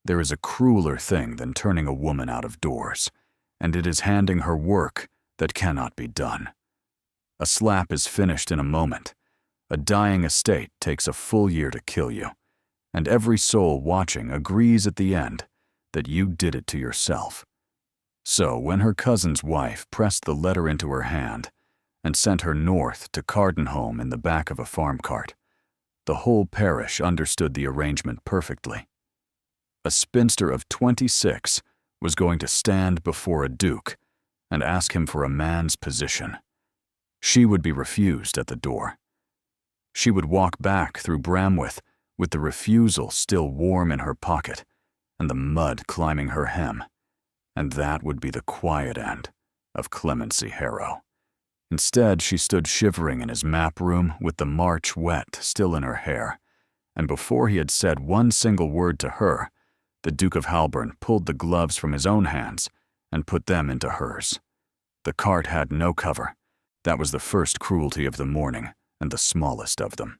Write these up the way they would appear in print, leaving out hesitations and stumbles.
There is a crueler thing than turning a woman out of doors, and it is handing her work that cannot be done. A slap is finished in a moment. A dying estate takes a full year to kill you, and every soul watching agrees at the end that you did it to yourself. So when her cousin's wife pressed the letter into her hand and sent her north to Cardenholm in the back of a farm cart, the whole parish understood the arrangement perfectly. A spinster of 26 was going to stand before a duke and ask him for a man's position. She would be refused at the door. She would walk back through Bramwith with the refusal still warm in her pocket and the mud climbing her hem, and that would be the quiet end of Clemency Harrow. Instead, she stood shivering in his map room with the March wet still in her hair, and before he had said one single word to her, the Duke of Halburn pulled the gloves from his own hands and put them into hers. The cart had no cover. That was the first cruelty of the morning, and the smallest of them,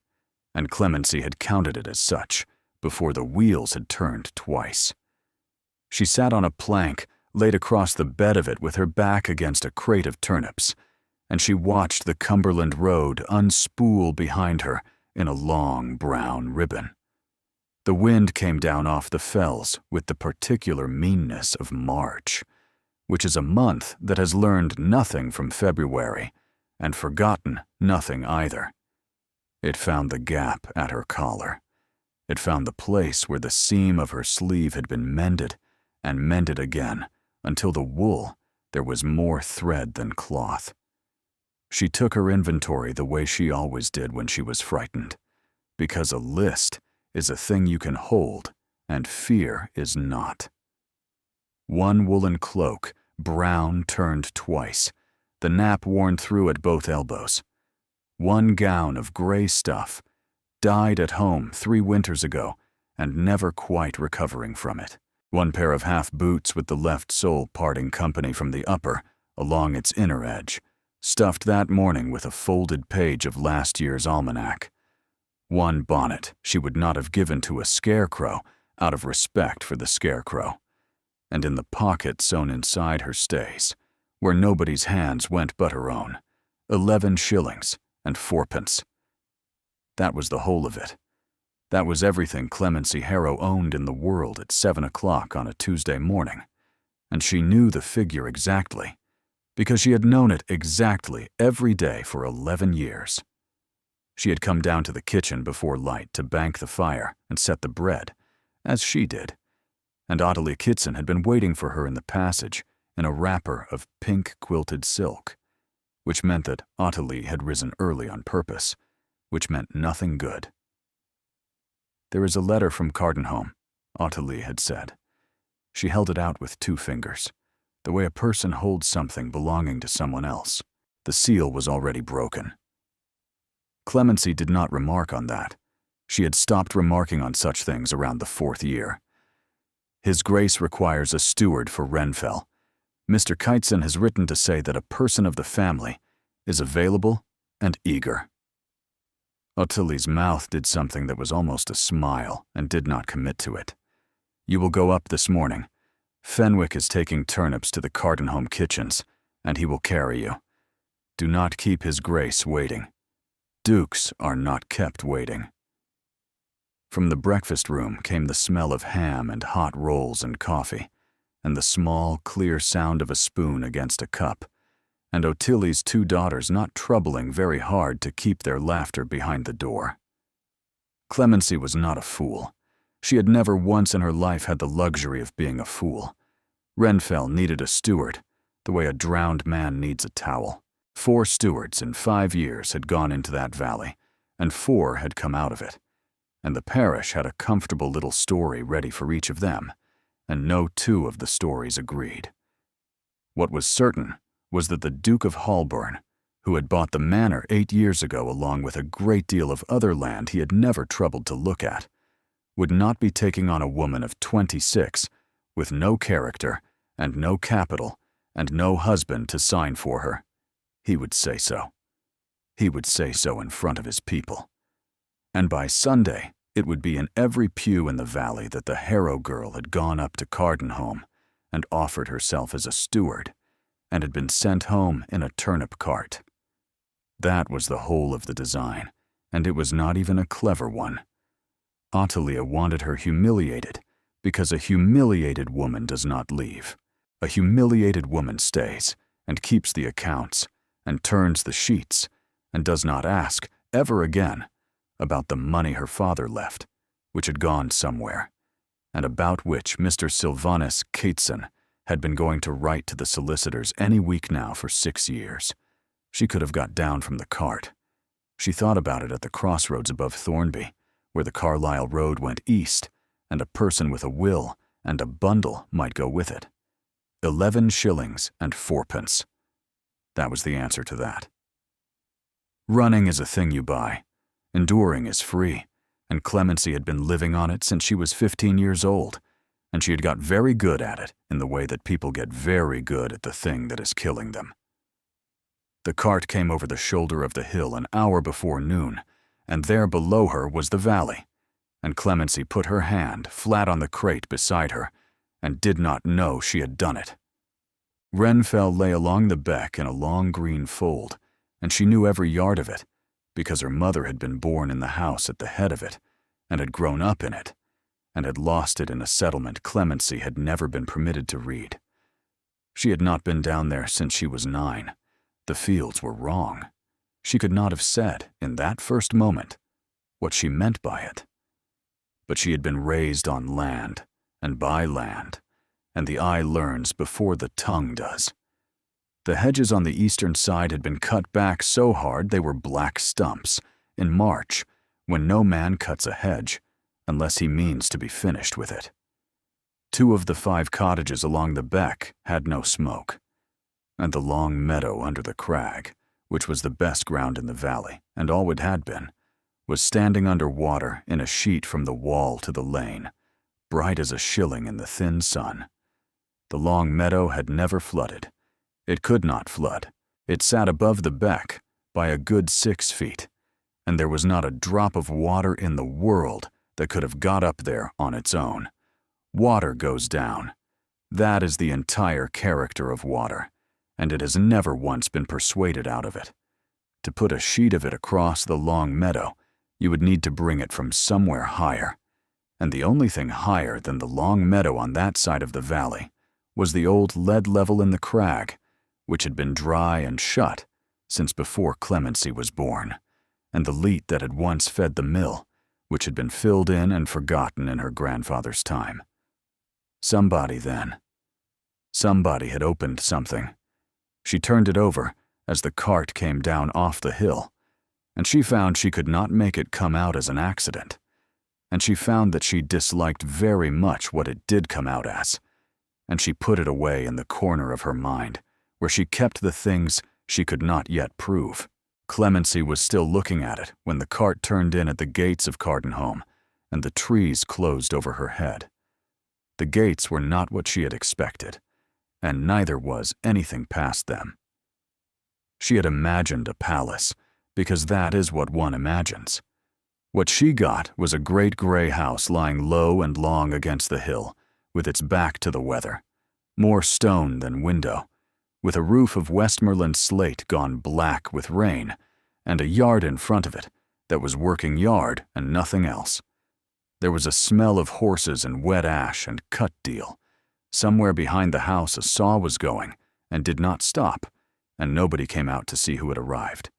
and Clemency had counted it as such before the wheels had turned twice. She sat on a plank laid across the bed of it with her back against a crate of turnips, and she watched the Cumberland Road unspool behind her in a long brown ribbon. The wind came down off the fells with the particular meanness of March, which is a month that has learned nothing from February and forgotten nothing either. It found the gap at her collar. It found the place where the seam of her sleeve had been mended and mended again until the wool there was more thread than cloth. She took her inventory the way she always did when she was frightened, because a list is a thing you can hold and fear is not. One woolen cloak, brown turned twice, the nap worn through at both elbows. One gown of gray stuff, dyed at home 3 winters ago and never quite recovering from it. One pair of half boots with the left sole parting company from the upper along its inner edge, stuffed that morning with a folded page of last year's almanac. One bonnet she would not have given to a scarecrow out of respect for the scarecrow. And in the pocket sewn inside her stays, where nobody's hands went but her own, 11 shillings and 4pence. That was the whole of it. That was everything Clemency Harrow owned in the world at 7 o'clock on a Tuesday morning, and she knew the figure exactly, because she had known it exactly every day for 11 years. She had come down to the kitchen before light to bank the fire and set the bread, as she did, and Ottilie Kitson had been waiting for her in the passage in a wrapper of pink quilted silk, which meant that Ottilie had risen early on purpose, which meant nothing good. "There is a letter from Cardenholm," Ottilie had said. She held it out with 2 fingers, the way a person holds something belonging to someone else. The seal was already broken. Clemency did not remark on that. She had stopped remarking on such things around the 4th year. His Grace requires a steward for Renfell. Mr. Kiteson has written to say that a person of the family is available and eager. Ottilie's mouth did something that was almost a smile and did not commit to it. "You will go up this morning. Fenwick is taking turnips to the Cardenholm kitchens, and he will carry you. Do not keep His Grace waiting. Dukes are not kept waiting." From the breakfast room came the smell of ham and hot rolls and coffee, and the small, clear sound of a spoon against a cup, and Ottilie's 2 daughters not troubling very hard to keep their laughter behind the door. Clemency was not a fool. She had never once in her life had the luxury of being a fool. Renfell needed a steward, the way a drowned man needs a towel. 4 stewards in 5 years had gone into that valley, and 4 had come out of it, and the parish had a comfortable little story ready for each of them, and no 2 of the stories agreed. What was certain was that the Duke of Halburn, who had bought the manor 8 years ago along with a great deal of other land he had never troubled to look at, would not be taking on a woman of 26 with no character and no capital and no husband to sign for her. He would say so. He would say so in front of his people. And by Sunday, It would be in every pew in the valley that the Harrow girl had gone up to Cardenholm and offered herself as a steward, and had been sent home in a turnip cart. That was the whole of the design, and it was not even a clever one. Otilia wanted her humiliated, because a humiliated woman does not leave. A humiliated woman stays, and keeps the accounts, and turns the sheets, and does not ask, ever again, about the money her father left, which had gone somewhere, and about which Mr. Sylvanus Cateson had been going to write to the solicitors any week now for 6 years. She could have got down from the cart. She thought about it at the crossroads above Thornby, where the Carlisle road went east, and a person with a will and a bundle might go with it. 11 shillings and 4pence. That was the answer to that. Running is a thing you buy. Enduring is free, and Clemency had been living on it since she was 15 years old, and she had got very good at it in the way that people get very good at the thing that is killing them. The cart came over the shoulder of the hill an hour before noon, and there below her was the valley, and Clemency put her hand flat on the crate beside her, and did not know she had done it. Renfell lay along the beck in a long green fold, and she knew every yard of it, because her mother had been born in the house at the head of it, and had grown up in it, and had lost it in a settlement Clemency had never been permitted to read. She had not been down there since she was 9. The fields were wrong. She could not have said, in that first moment, what she meant by it. But she had been raised on land, and by land, and the eye learns before the tongue does. The hedges on the eastern side had been cut back so hard they were black stumps, in March, when no man cuts a hedge, unless he means to be finished with it. 2 of the 5 cottages along the beck had no smoke, and the long meadow under the crag, which was the best ground in the valley, and all it had been, was standing under water in a sheet from the wall to the lane, bright as a shilling in the thin sun. The long meadow had never flooded. It could not flood. It sat above the beck by a good 6 feet, and there was not a drop of water in the world that could have got up there on its own. Water goes down. That is the entire character of water, and it has never once been persuaded out of it. To put a sheet of it across the long meadow, you would need to bring it from somewhere higher, and the only thing higher than the long meadow on that side of the valley was the old lead level in the crag, which had been dry and shut since before Clemency was born, and the leat that had once fed the mill, which had been filled in and forgotten in her grandfather's time. Somebody had opened something. She turned it over as the cart came down off the hill, and she found she could not make it come out as an accident, and she found that she disliked very much what it did come out as, and she put it away in the corner of her mind, where she kept the things she could not yet prove. Clemency was still looking at it when the cart turned in at the gates of Cardenholm, and the trees closed over her head. The gates were not what she had expected, and neither was anything past them. She had imagined a palace, because that is what one imagines. What she got was a great gray house lying low and long against the hill, with its back to the weather, more stone than window, with a roof of Westmoreland slate gone black with rain, and a yard in front of it that was working yard and nothing else. There was a smell of horses and wet ash and cut deal. Somewhere behind the house a saw was going and did not stop, and nobody came out to see who had arrived.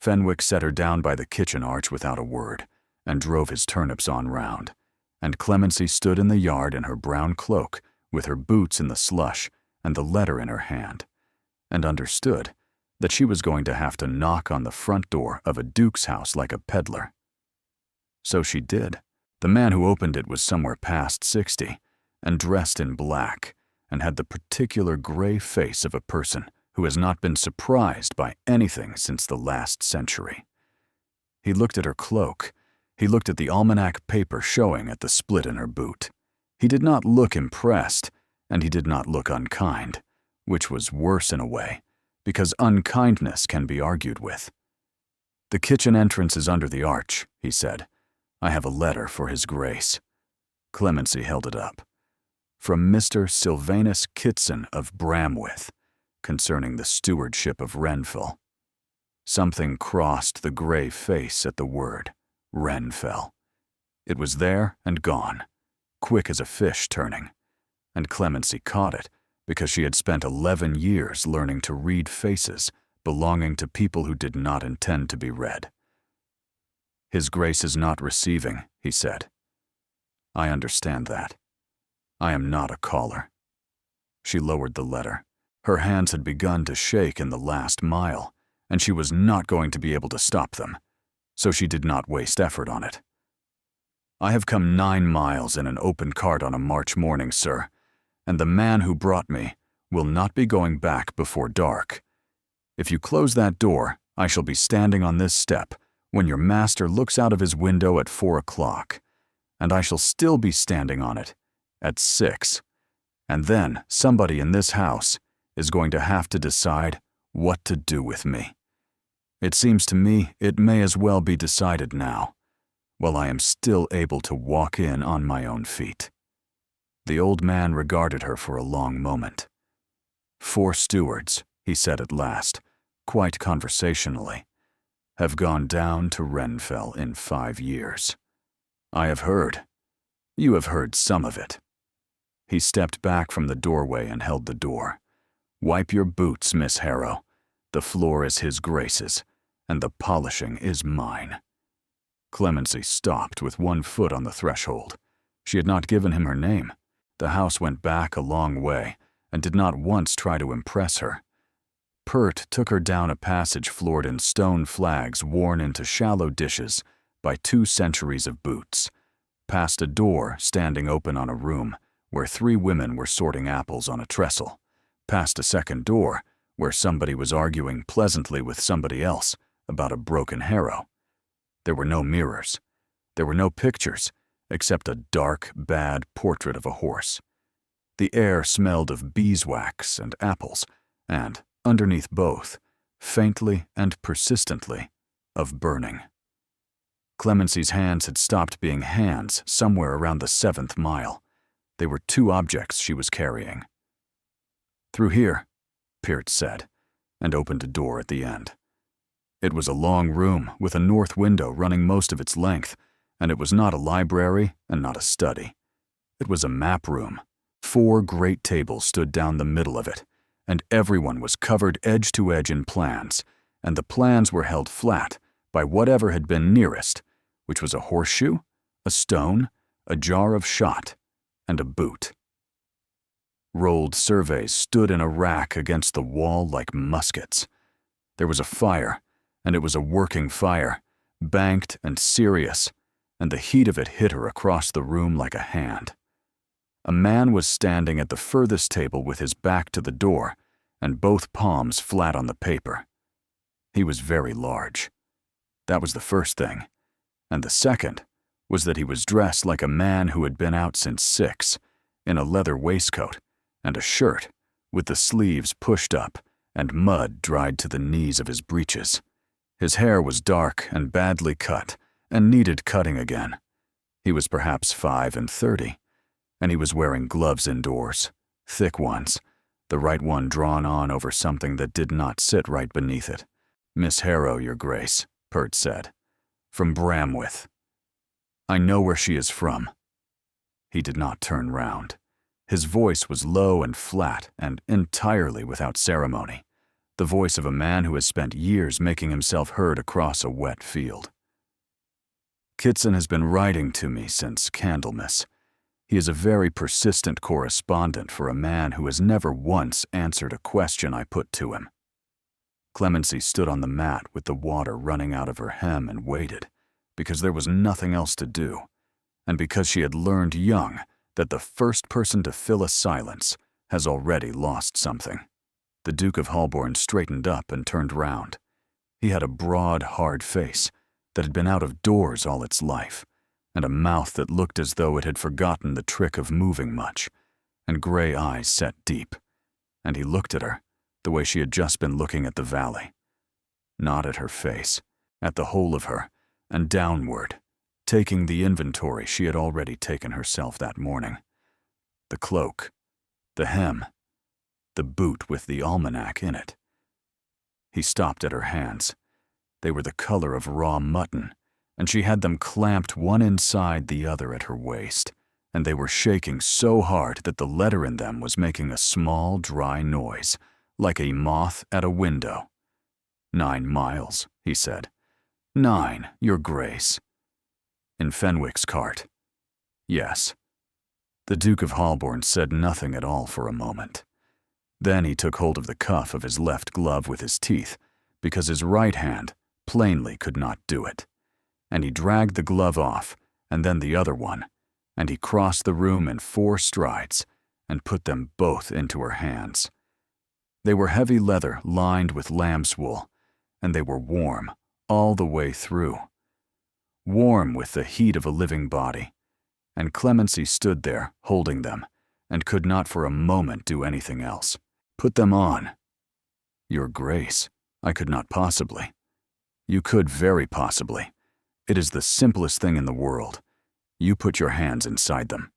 Fenwick set her down by the kitchen arch without a word, and drove his turnips on round, and Clemency stood in the yard in her brown cloak, with her boots in the slush and the letter in her hand, and understood that she was going to have to knock on the front door of a duke's house like a peddler. So she did. The man who opened it was somewhere past 60, and dressed in black, and had the particular gray face of a person who has not been surprised by anything since the last century. He looked at her cloak. He looked at the almanac paper showing at the split in her boot. He did not look impressed, and he did not look unkind, which was worse in a way, because unkindness can be argued with. "The kitchen entrance is under the arch," he said. I have a letter for His Grace." Clemency held it up. "From Mr. Sylvanus Kitson of Bramwith, concerning the stewardship of Renfell." Something crossed the gray face at the word, Renfell. It was there and gone, quick as a fish turning, and Clemency caught it because she had spent 11 years learning to read faces belonging to people who did not intend to be read. "His Grace is not receiving," he said. "I understand that. I am not a caller." She lowered the letter. Her hands had begun to shake in the last mile, and she was not going to be able to stop them, so she did not waste effort on it. "I have come 9 miles in an open cart on a March morning, sir, and the man who brought me will not be going back before dark. If you close that door, I shall be standing on this step when your master looks out of his window at 4 o'clock, and I shall still be standing on it at 6, and then somebody in this house is going to have to decide what to do with me. It seems to me it may as well be decided now, while I am still able to walk in on my own feet." The old man regarded her for a long moment. "4 stewards," he said at last, quite conversationally, "have gone down to Renfell in 5 years. I have heard. You have heard some of it." He stepped back from the doorway and held the door. "Wipe your boots, Miss Harrow. The floor is His Grace's, and the polishing is mine." Clemency stopped with one foot on the threshold. She had not given him her name. The house went back a long way and did not once try to impress her. Pert took her down a passage floored in stone flags worn into shallow dishes by 2 centuries of boots, past a door standing open on a room where 3 women were sorting apples on a trestle, past a second door where somebody was arguing pleasantly with somebody else about a broken harrow. There were no mirrors. There were no pictures, except a dark, bad portrait of a horse. The air smelled of beeswax and apples, and, underneath both, faintly and persistently, of burning. Clemency's hands had stopped being hands somewhere around the 7th mile. They were 2 objects she was carrying. "Through here," Peart said, and opened a door at the end. It was a long room with a north window running most of its length, and it was not a library and not a study. It was a map room. 4 great tables stood down the middle of it, and everyone was covered edge to edge in plans, and the plans were held flat by whatever had been nearest, which was a horseshoe, a stone, a jar of shot, and a boot. Rolled surveys stood in a rack against the wall like muskets. There was a fire, and it was a working fire, banked and serious, and the heat of it hit her across the room like a hand. A man was standing at the furthest table with his back to the door and both palms flat on the paper. He was very large. That was the first thing, and the second was that he was dressed like a man who had been out since 6, in a leather waistcoat and a shirt with the sleeves pushed up and mud dried to the knees of his breeches. His hair was dark and badly cut and needed cutting again. He was perhaps 35, and he was wearing gloves indoors, thick ones, the right one drawn on over something that did not sit right beneath it. "Miss Harrow, Your Grace," Peart said, "from Bramwith. I know where she is from." He did not turn round. His voice was low and flat and entirely without ceremony, the voice of a man who has spent years making himself heard across a wet field. "Kitson has been writing to me since Candlemas. He is a very persistent correspondent for a man who has never once answered a question I put to him." Clemency stood on the mat with the water running out of her hem and waited, because there was nothing else to do, and because she had learned young that the first person to fill a silence has already lost something. The Duke of Holborn straightened up and turned round. He had a broad, hard face that had been out of doors all its life, and a mouth that looked as though it had forgotten the trick of moving much, and gray eyes set deep, and he looked at her the way she had just been looking at the valley. Not at her face, at the whole of her, and downward, taking the inventory she had already taken herself that morning. The cloak, the hem, the boot with the almanac in it. He stopped at her hands. They were the color of raw mutton, and she had them clamped one inside the other at her waist, and they were shaking so hard that the letter in them was making a small, dry noise, like a moth at a window. 9 miles, he said. 9, Your Grace. In Fenwick's cart. Yes. The Duke of Holborn said nothing at all for a moment. Then he took hold of the cuff of his left glove with his teeth, because his right hand plainly could not do it. And he dragged the glove off, and then the other one, and he crossed the room in 4 strides, and put them both into her hands. They were heavy leather lined with lamb's wool, and they were warm all the way through. Warm with the heat of a living body, and Clemency stood there holding them, and could not for a moment do anything else. Put them on. Your Grace, I could not possibly. You could very possibly. It is the simplest thing in the world. You put your hands inside them.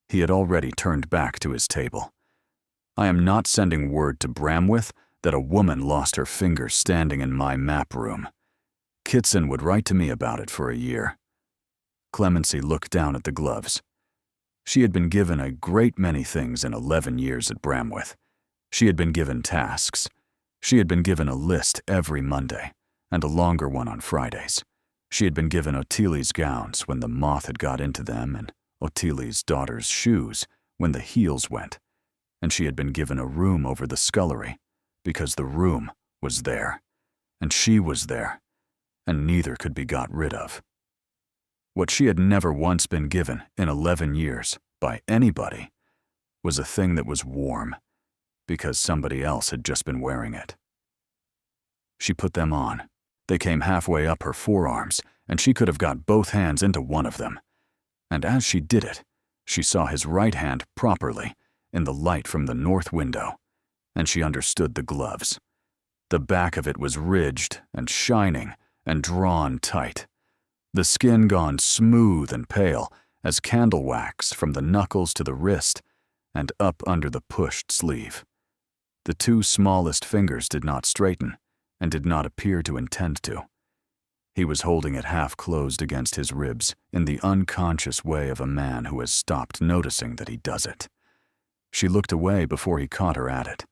He had already turned back to his table. I am not sending word to Bramwith that a woman lost her fingers standing in my map room. Kitson would write to me about it for a year. Clemency looked down at the gloves. She had been given a great many things in 11 years at Bramwith. She had been given tasks. She had been given a list every Monday, and a longer one on Fridays. She had been given Ottilie's gowns when the moth had got into them, and Ottilie's daughter's shoes when the heels went, and she had been given a room over the scullery, because the room was there, and she was there, and neither could be got rid of. What she had never once been given in 11 years by anybody was a thing that was warm, because somebody else had just been wearing it. She put them on. They came halfway up her forearms, and she could have got both hands into one of them. And as she did it, she saw his right hand properly in the light from the north window, and she understood the gloves. The back of it was ridged and shining and drawn tight, the skin gone smooth and pale as candle wax from the knuckles to the wrist and up under the pushed sleeve. The 2 smallest fingers did not straighten, and did not appear to intend to. He was holding it half closed against his ribs in the unconscious way of a man who has stopped noticing that he does it. She looked away before he caught her at it.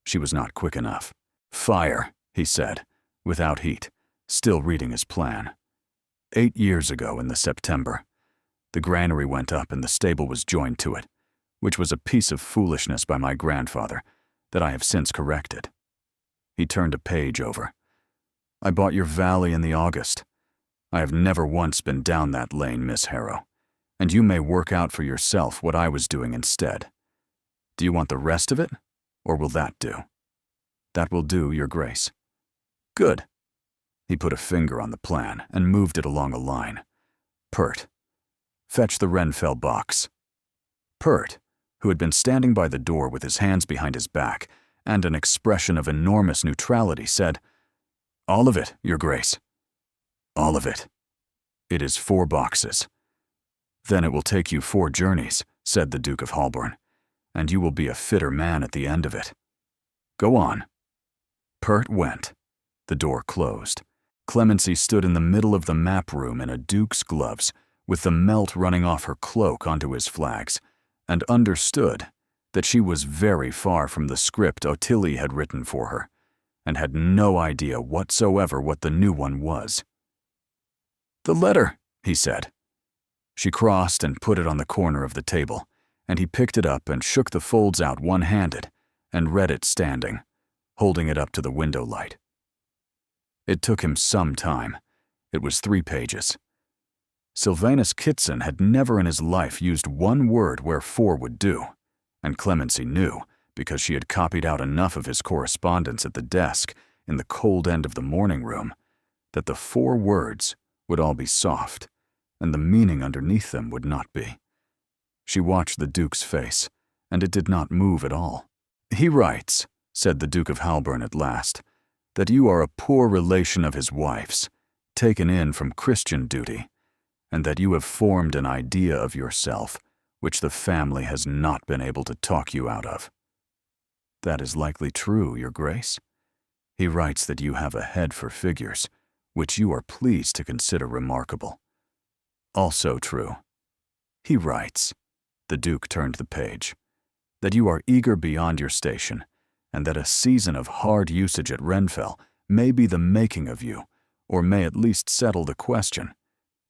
She was not quick enough. Fire, he said, without heat, still reading his plan. 8 years ago in the September, the granary went up and the stable was joined to it, which was a piece of foolishness by my grandfather that I have since corrected. He turned a page over. I bought your valley in the August. I have never once been down that lane, Miss Harrow, and you may work out for yourself what I was doing instead. Do you want the rest of it, or will that do? That will do, Your Grace. Good. He put a finger on the plan and moved it along a line. Pert. Fetch the Renfell box. Pert, who had been standing by the door with his hands behind his back and an expression of enormous neutrality, said, All of it, Your Grace. All of it. It is 4 boxes. Then it will take you 4 journeys, said the Duke of Holborn, and you will be a fitter man at the end of it. Go on. Pert went. The door closed. Clemency stood in the middle of the map room in a duke's gloves, with the melt running off her cloak onto his flags, and understood that she was very far from the script Ottilie had written for her, and had no idea whatsoever what the new one was. The letter, he said. She crossed and put it on the corner of the table, and he picked it up and shook the folds out one-handed, and read it standing, holding it up to the window light. It took him some time. It was 3 pages. Sylvanus Kitson had never in his life used 1 word where 4 would do, and Clemency knew, because she had copied out enough of his correspondence at the desk in the cold end of the morning room, that the 4 words would all be soft, and the meaning underneath them would not be. She watched the Duke's face, and it did not move at all. He writes, said the Duke of Holborn at last, that you are a poor relation of his wife's, taken in from Christian duty, and that you have formed an idea of yourself which the family has not been able to talk you out of. That is likely true, Your Grace. He writes that you have a head for figures, which you are pleased to consider remarkable. Also true. He writes, the Duke turned the page, that you are eager beyond your station, and that a season of hard usage at Renfell may be the making of you, or may at least settle the question,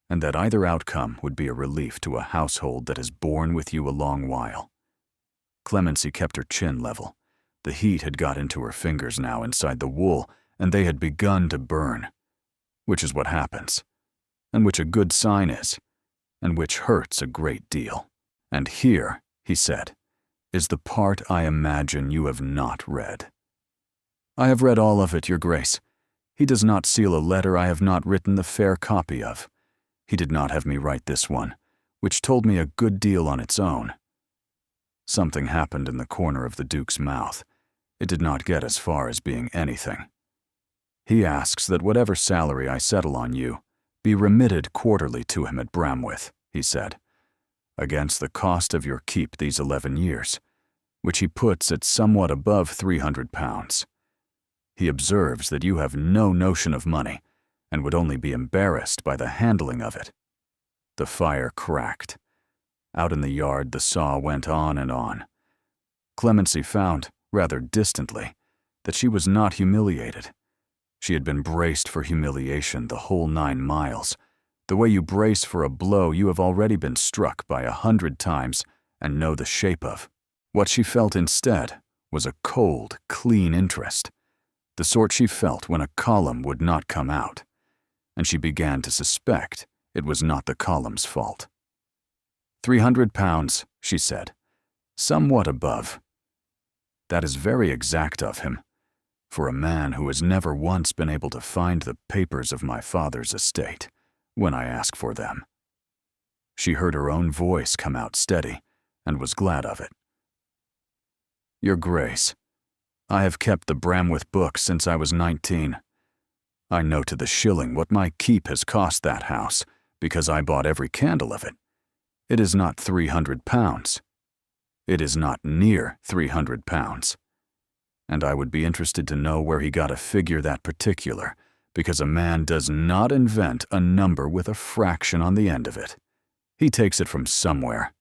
and that either outcome would be a relief to a household that has borne with you a long while. Clemency kept her chin level. The heat had got into her fingers now inside the wool, and they had begun to burn, which is what happens, and which a good sign is, and which hurts a great deal. And here, he said, is the part I imagine you have not read. I have read all of it, Your Grace. He does not seal a letter I have not written the fair copy of. He did not have me write this one, which told me a good deal on its own. Something happened in the corner of the Duke's mouth. It did not get as far as being anything. He asks that whatever salary I settle on you be remitted quarterly to him at Bramwith, he said, against the cost of your keep these 11 years, which he puts at somewhat above £300. He observes that you have no notion of money, and would only be embarrassed by the handling of it. The fire cracked. Out in the yard the saw went on and on. Clemency found, rather distantly, that she was not humiliated. She had been braced for humiliation the whole 9 miles. The way you brace for a blow you have already been struck by 100 times and know the shape of. What she felt instead was a cold, clean interest, the sort she felt when a column would not come out, and she began to suspect it was not the column's fault. £300, she said, somewhat above. That is very exact of him, for a man who has never once been able to find the papers of my father's estate when I ask for them. She heard her own voice come out steady, and was glad of it. Your Grace, I have kept the Bramwith book since I was 19. I know to the shilling what my keep has cost that house, because I bought every candle of it. It is not £300. It is not near £300. And I would be interested to know where he got a figure that particular, because a man does not invent a number with a fraction on the end of it. He takes it from somewhere.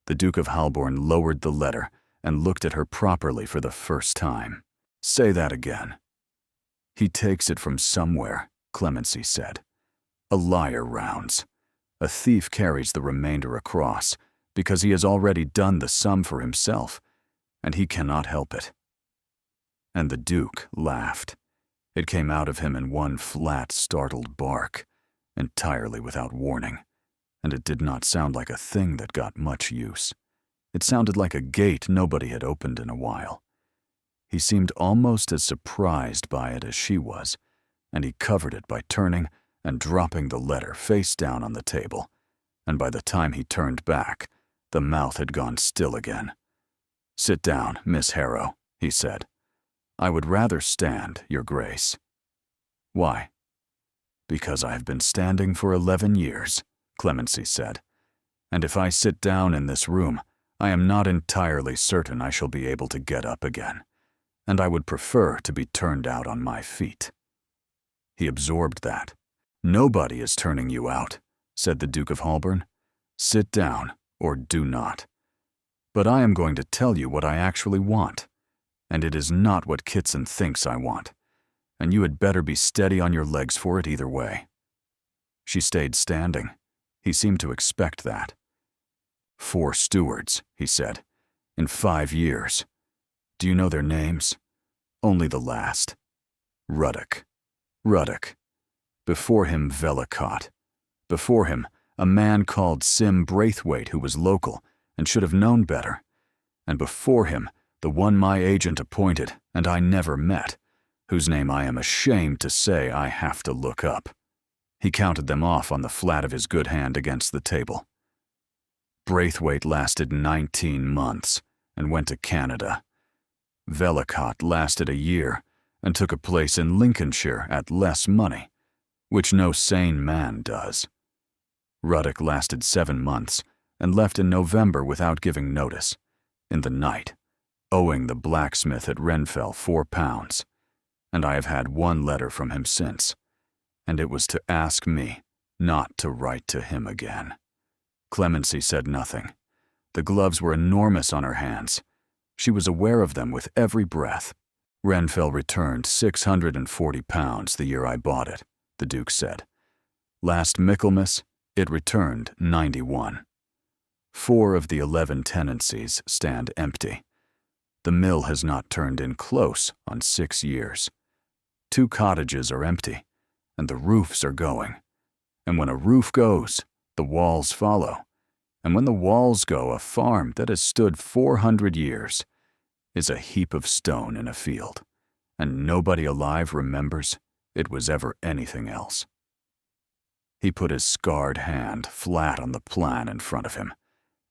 The Duke of Holborn lowered the letter and looked at her properly for the first time. Say that again. He takes it from somewhere, Clemency said. A liar rounds. A thief carries the remainder across, because he has already done the sum for himself, and he cannot help it. And the Duke laughed. It came out of him in one flat, startled bark, entirely without warning, and it did not sound like a thing that got much use. It sounded like a gate nobody had opened in a while. He seemed almost as surprised by it as she was, and he covered it by turning and dropping the letter face down on the table, and by the time he turned back, the mouth had gone still again. Sit down, Miss Harrow, he said. I would rather stand, Your Grace. Why? Because I have been standing for 11 years, Clemency said, and if I sit down in this room, I am not entirely certain I shall be able to get up again, and I would prefer to be turned out on my feet. He absorbed that. Nobody is turning you out, said the Duke of Holborn. Sit down, or do not. But I am going to tell you what I actually want, and it is not what Kitson thinks I want, and you had better be steady on your legs for it either way. She stayed standing. He seemed to expect that. 4 stewards, he said, in 5 years. Do you know their names? Only the last. Ruddock. Ruddock. Before him, Velicott. Before him, a man called Sim Braithwaite who was local and should have known better. And before him, the one my agent appointed and I never met, whose name I am ashamed to say I have to look up. He counted them off on the flat of his good hand against the table. Braithwaite lasted 19 months and went to Canada. Velicott lasted a year and took a place in Lincolnshire at less money, which no sane man does. Ruddock lasted 7 months and left in November without giving notice, in the night, owing the blacksmith at Renfell £4, and I have had one letter from him since, and it was to ask me not to write to him again. Clemency said nothing. The gloves were enormous on her hands. She was aware of them with every breath. Renfell returned £640 the year I bought it, the Duke said. Last Michaelmas, it returned 91. 4 of the 11 tenancies stand empty. The mill has not turned in close on 6 years. 2 cottages are empty, and the roofs are going. And when a roof goes, the walls follow. And when the walls go, a farm that has stood 400 years is a heap of stone in a field, and nobody alive remembers it was ever anything else. He put his scarred hand flat on the plan in front of him.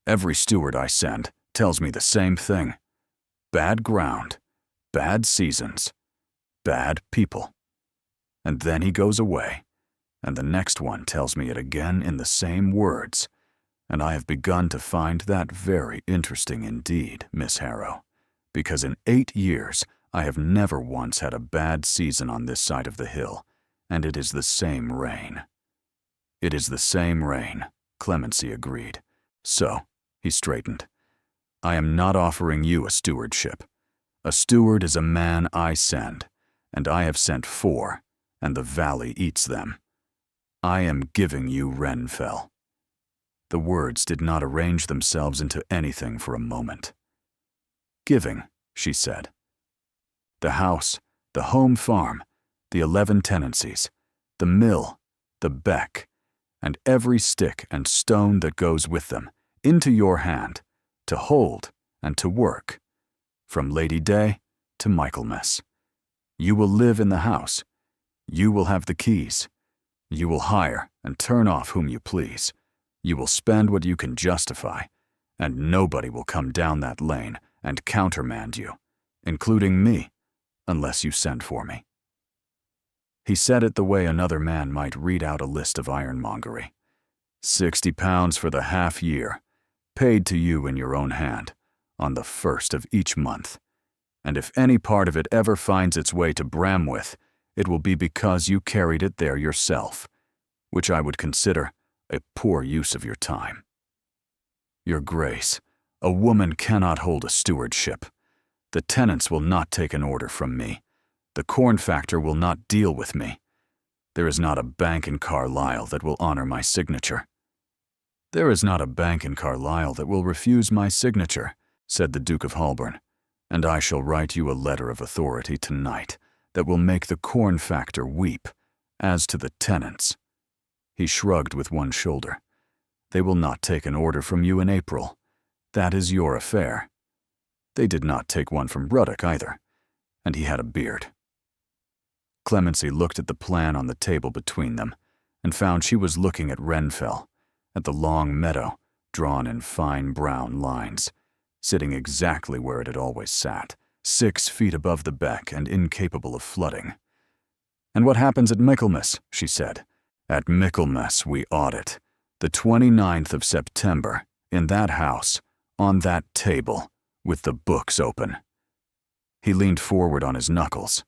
Every steward I send tells me the same thing. Bad ground, bad seasons, bad people. And then he goes away, and the next one tells me it again in the same words, and I have begun to find that very interesting indeed, Miss Harrow, because in 8 years I have never once had a bad season on this side of the hill, and it is the same rain. It is the same rain, Clemency agreed. So, he straightened. I am not offering you a stewardship. A steward is a man I send, and I have sent 4, and the valley eats them. I am giving you Renfell. The words did not arrange themselves into anything for a moment. Giving, she said. The house, the home farm, the 11 tenancies, the mill, the beck, and every stick and stone that goes with them, into your hand, to hold and to work, from Lady Day to Michaelmas. You will live in the house. You will have the keys. You will hire and turn off whom you please. You will spend what you can justify, and nobody will come down that lane and countermand you, including me, unless you send for me. He said it the way another man might read out a list of ironmongery. £60 for the half year, paid to you in your own hand, on the 1st of each month. And if any part of it ever finds its way to Bramwith, it will be because you carried it there yourself, which I would consider a poor use of your time. Your Grace, a woman cannot hold a stewardship. The tenants will not take an order from me. The corn factor will not deal with me. There is not a bank in Carlisle that will honor my signature. There is not a bank in Carlisle that will refuse my signature, said the Duke of Holborn, and I shall write you a letter of authority tonight that will make the corn factor weep. As to the tenants, he shrugged with one shoulder. They will not take an order from you in April. That is your affair. They did not take one from Ruddock either, and he had a beard. Clemency looked at the plan on the table between them, and found she was looking at Renfell, at the long meadow, drawn in fine brown lines, sitting exactly where it had always sat, 6 feet above the beck and incapable of flooding. And what happens at Michaelmas, she said. At Michaelmas we audit, the 29th of September, in that house, on that table, with the books open. He leaned forward on his knuckles.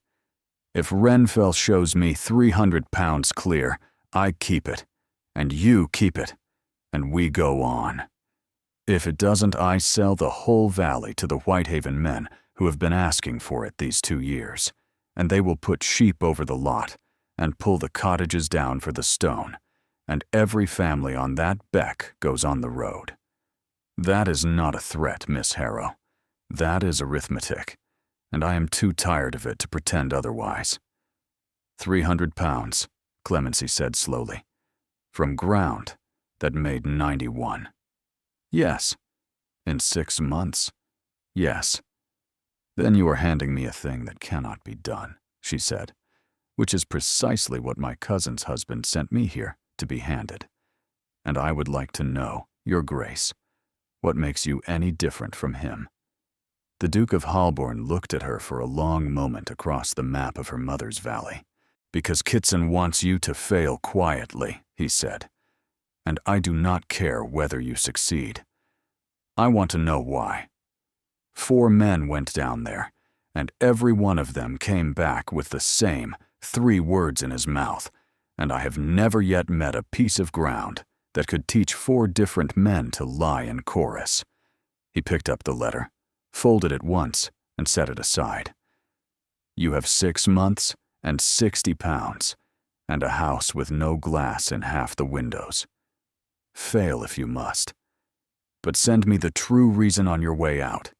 If Renfell shows me £300 clear, I keep it, and you keep it, and we go on. If it doesn't, I sell the whole valley to the Whitehaven men who have been asking for it these 2 years, and they will put sheep over the lot and pull the cottages down for the stone, and every family on that beck goes on the road. That is not a threat, Miss Harrow. That is arithmetic, and I am too tired of it to pretend otherwise. £300, Clemency said slowly, from ground that made 91. Yes. In 6 months. Yes. Then you are handing me a thing that cannot be done, she said, which is precisely what my cousin's husband sent me here to be handed. And I would like to know, Your Grace, what makes you any different from him. The Duke of Holborn looked at her for a long moment across the map of her mother's valley. Because Kitson wants you to fail quietly, he said. and I do not care whether you succeed. I want to know why. 4 men went down there, and every one of them came back with the same 3 words in his mouth, and I have never yet met a piece of ground that could teach 4 different men to lie in chorus. He picked up the letter, folded it once, and set it aside. You have 6 months and 60 pounds, and a house with no glass in half the windows. Fail if you must. But send me the true reason on your way out,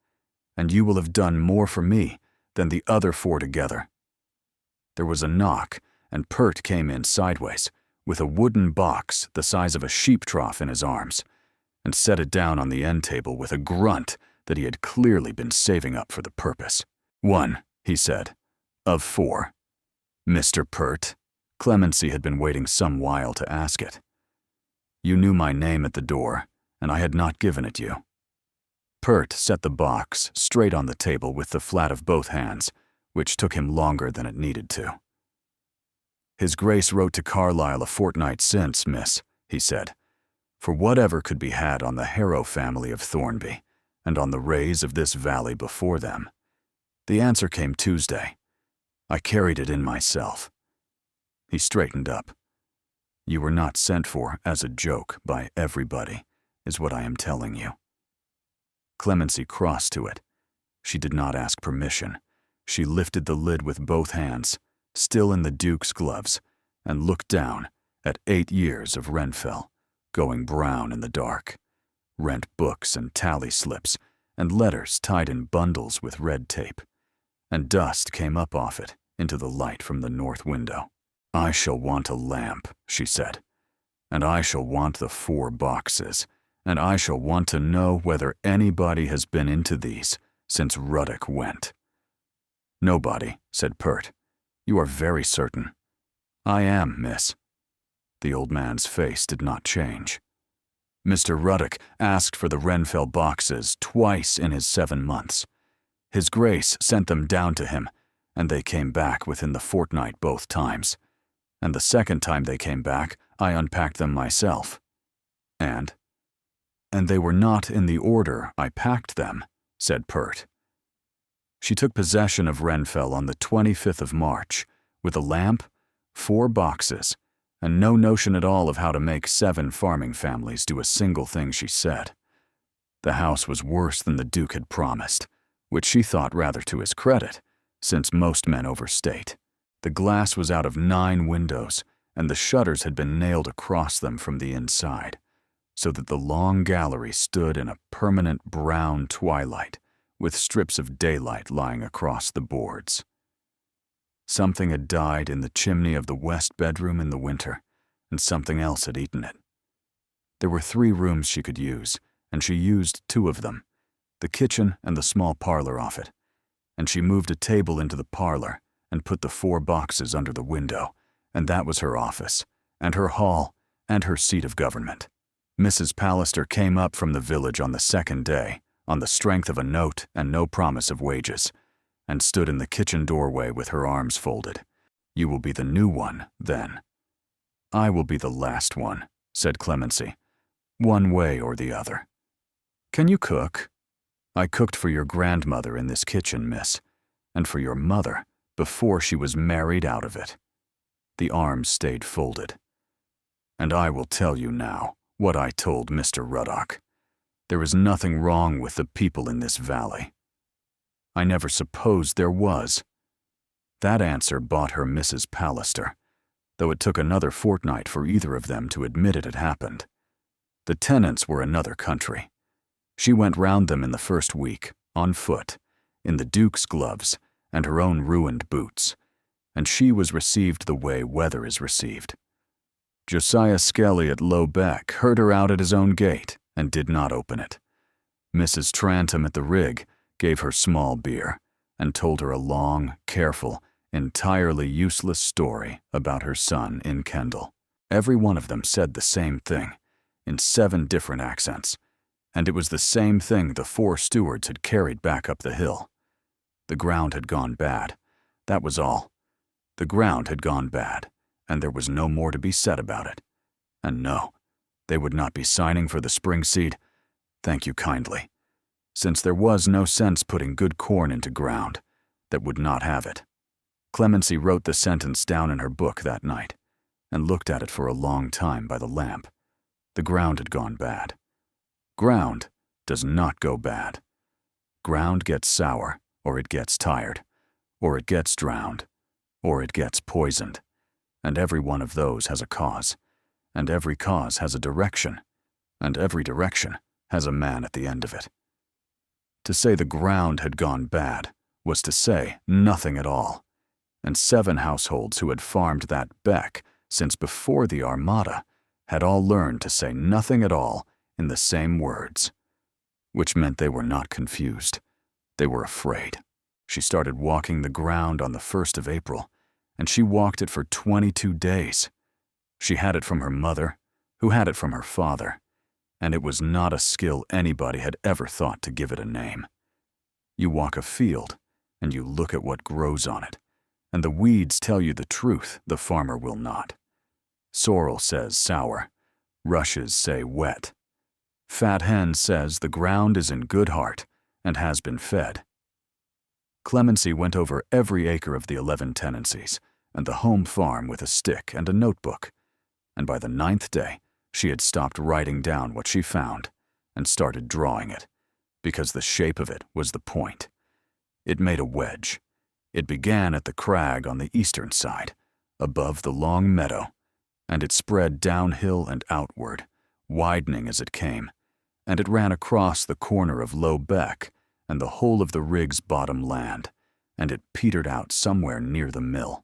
and you will have done more for me than the other 4 together. There was a knock, and Pert came in sideways, with a wooden box the size of a sheep trough in his arms, and set it down on the end table with a grunt that he had clearly been saving up for the purpose. 1, he said, of 4. Mr. Pert. Clemency had been waiting some while to ask it. You knew my name at the door, and I had not given it you. Pert set the box straight on the table with the flat of both hands, which took him longer than it needed to. His Grace wrote to Carlyle a fortnight since, miss, he said, for whatever could be had on the Harrow family of Thornby, and on the rays of this valley before them. The answer came Tuesday. I carried it in myself. He straightened up. You were not sent for as a joke by everybody, is what I am telling you. Clemency crossed to it. She did not ask permission. She lifted the lid with both hands, still in the Duke's gloves, and looked down at 8 years of Renfell, going brown in the dark. Rent books and tally slips, and letters tied in bundles with red tape. And dust came up off it into the light from the north window. I shall want a lamp, she said, and I shall want the 4 boxes, and I shall want to know whether anybody has been into these since Ruddock went. Nobody, said Pert. You are very certain. I am, miss. The old man's face did not change. Mr. Ruddock asked for the Renfell boxes twice in his 7 months. His Grace sent them down to him, and they came back within the fortnight both times. And the second time they came back, I unpacked them myself. And they were not in the order I packed them, said Pert. She took possession of Renfell on the 25th of March, with a lamp, 4 boxes, and no notion at all of how to make 7 farming families do a single thing she said. The house was worse than the Duke had promised, which she thought rather to his credit, since most men overstate. The glass was out of 9 windows, and the shutters had been nailed across them from the inside, so that the long gallery stood in a permanent brown twilight, with strips of daylight lying across the boards. Something had died in the chimney of the west bedroom in the winter, and something else had eaten it. There were 3 rooms she could use, and she used 2 of them, the kitchen and the small parlor off it, and she moved a table into the parlor and put the 4 boxes under the window, and that was her office, and her hall, and her seat of government. Mrs. Pallister came up from the village on the 2nd day, on the strength of a note and no promise of wages, and stood in the kitchen doorway with her arms folded. You will be the new one, then. I will be the last one, said Clemency, one way or the other. Can you cook? I cooked for your grandmother in this kitchen, miss, and for your mother before she was married out of it. The arms stayed folded. And I will tell you now what I told Mr. Ruddock. There is nothing wrong with the people in this valley. I never supposed there was. That answer bought her Mrs. Pallister, though it took another fortnight for either of them to admit it had happened. The tenants were another country. She went round them in the first week, on foot, in the Duke's gloves and her own ruined boots, and she was received the way weather is received. Josiah Skelly at Low Beck heard her out at his own gate and did not open it. Mrs. Trantham at the Rig gave her small beer and told her a long, careful, entirely useless story about her son in Kendal. Every one of them said the same thing, in 7 different accents, and it was the same thing the 4 stewards had carried back up the hill. The ground had gone bad. That was all. The ground had gone bad, and there was no more to be said about it. And no, They would not be signing for the spring seed. Thank you kindly. Since there was no sense putting good corn into ground that would not have it. Clemency wrote the sentence down in her book that night and looked at it for a long time by the lamp. The ground had gone bad. Ground does not go bad. Ground gets sour, or it gets tired, or it gets drowned, or it gets poisoned, and every one of those has a cause, and every cause has a direction, and every direction has a man at the end of it. To say the ground had gone bad was to say nothing at all, and 7 households who had farmed that beck since before the Armada had all learned to say nothing at all in the same words, which meant they were not confused. They were afraid. She started walking the ground on the 1st of April, and she walked it for 22 days. She had it from her mother, who had it from her father, and it was not a skill anybody had ever thought to give it a name. You walk a field, and you look at what grows on it, and the weeds tell you the truth the farmer will not. Sorrel says sour, rushes say wet. Fat Hen says the ground is in good heart and has been fed. Clemency went over every acre of the 11 tenancies and the home farm with a stick and a notebook, and by the 9th day she had stopped writing down what she found and started drawing it, because the shape of it was the point. It made a wedge. It began at the crag on the eastern side, above the long meadow, and it spread downhill and outward, widening as it came, and it ran across the corner of Low Beck and the whole of the rig's bottom land, and it petered out somewhere near the mill.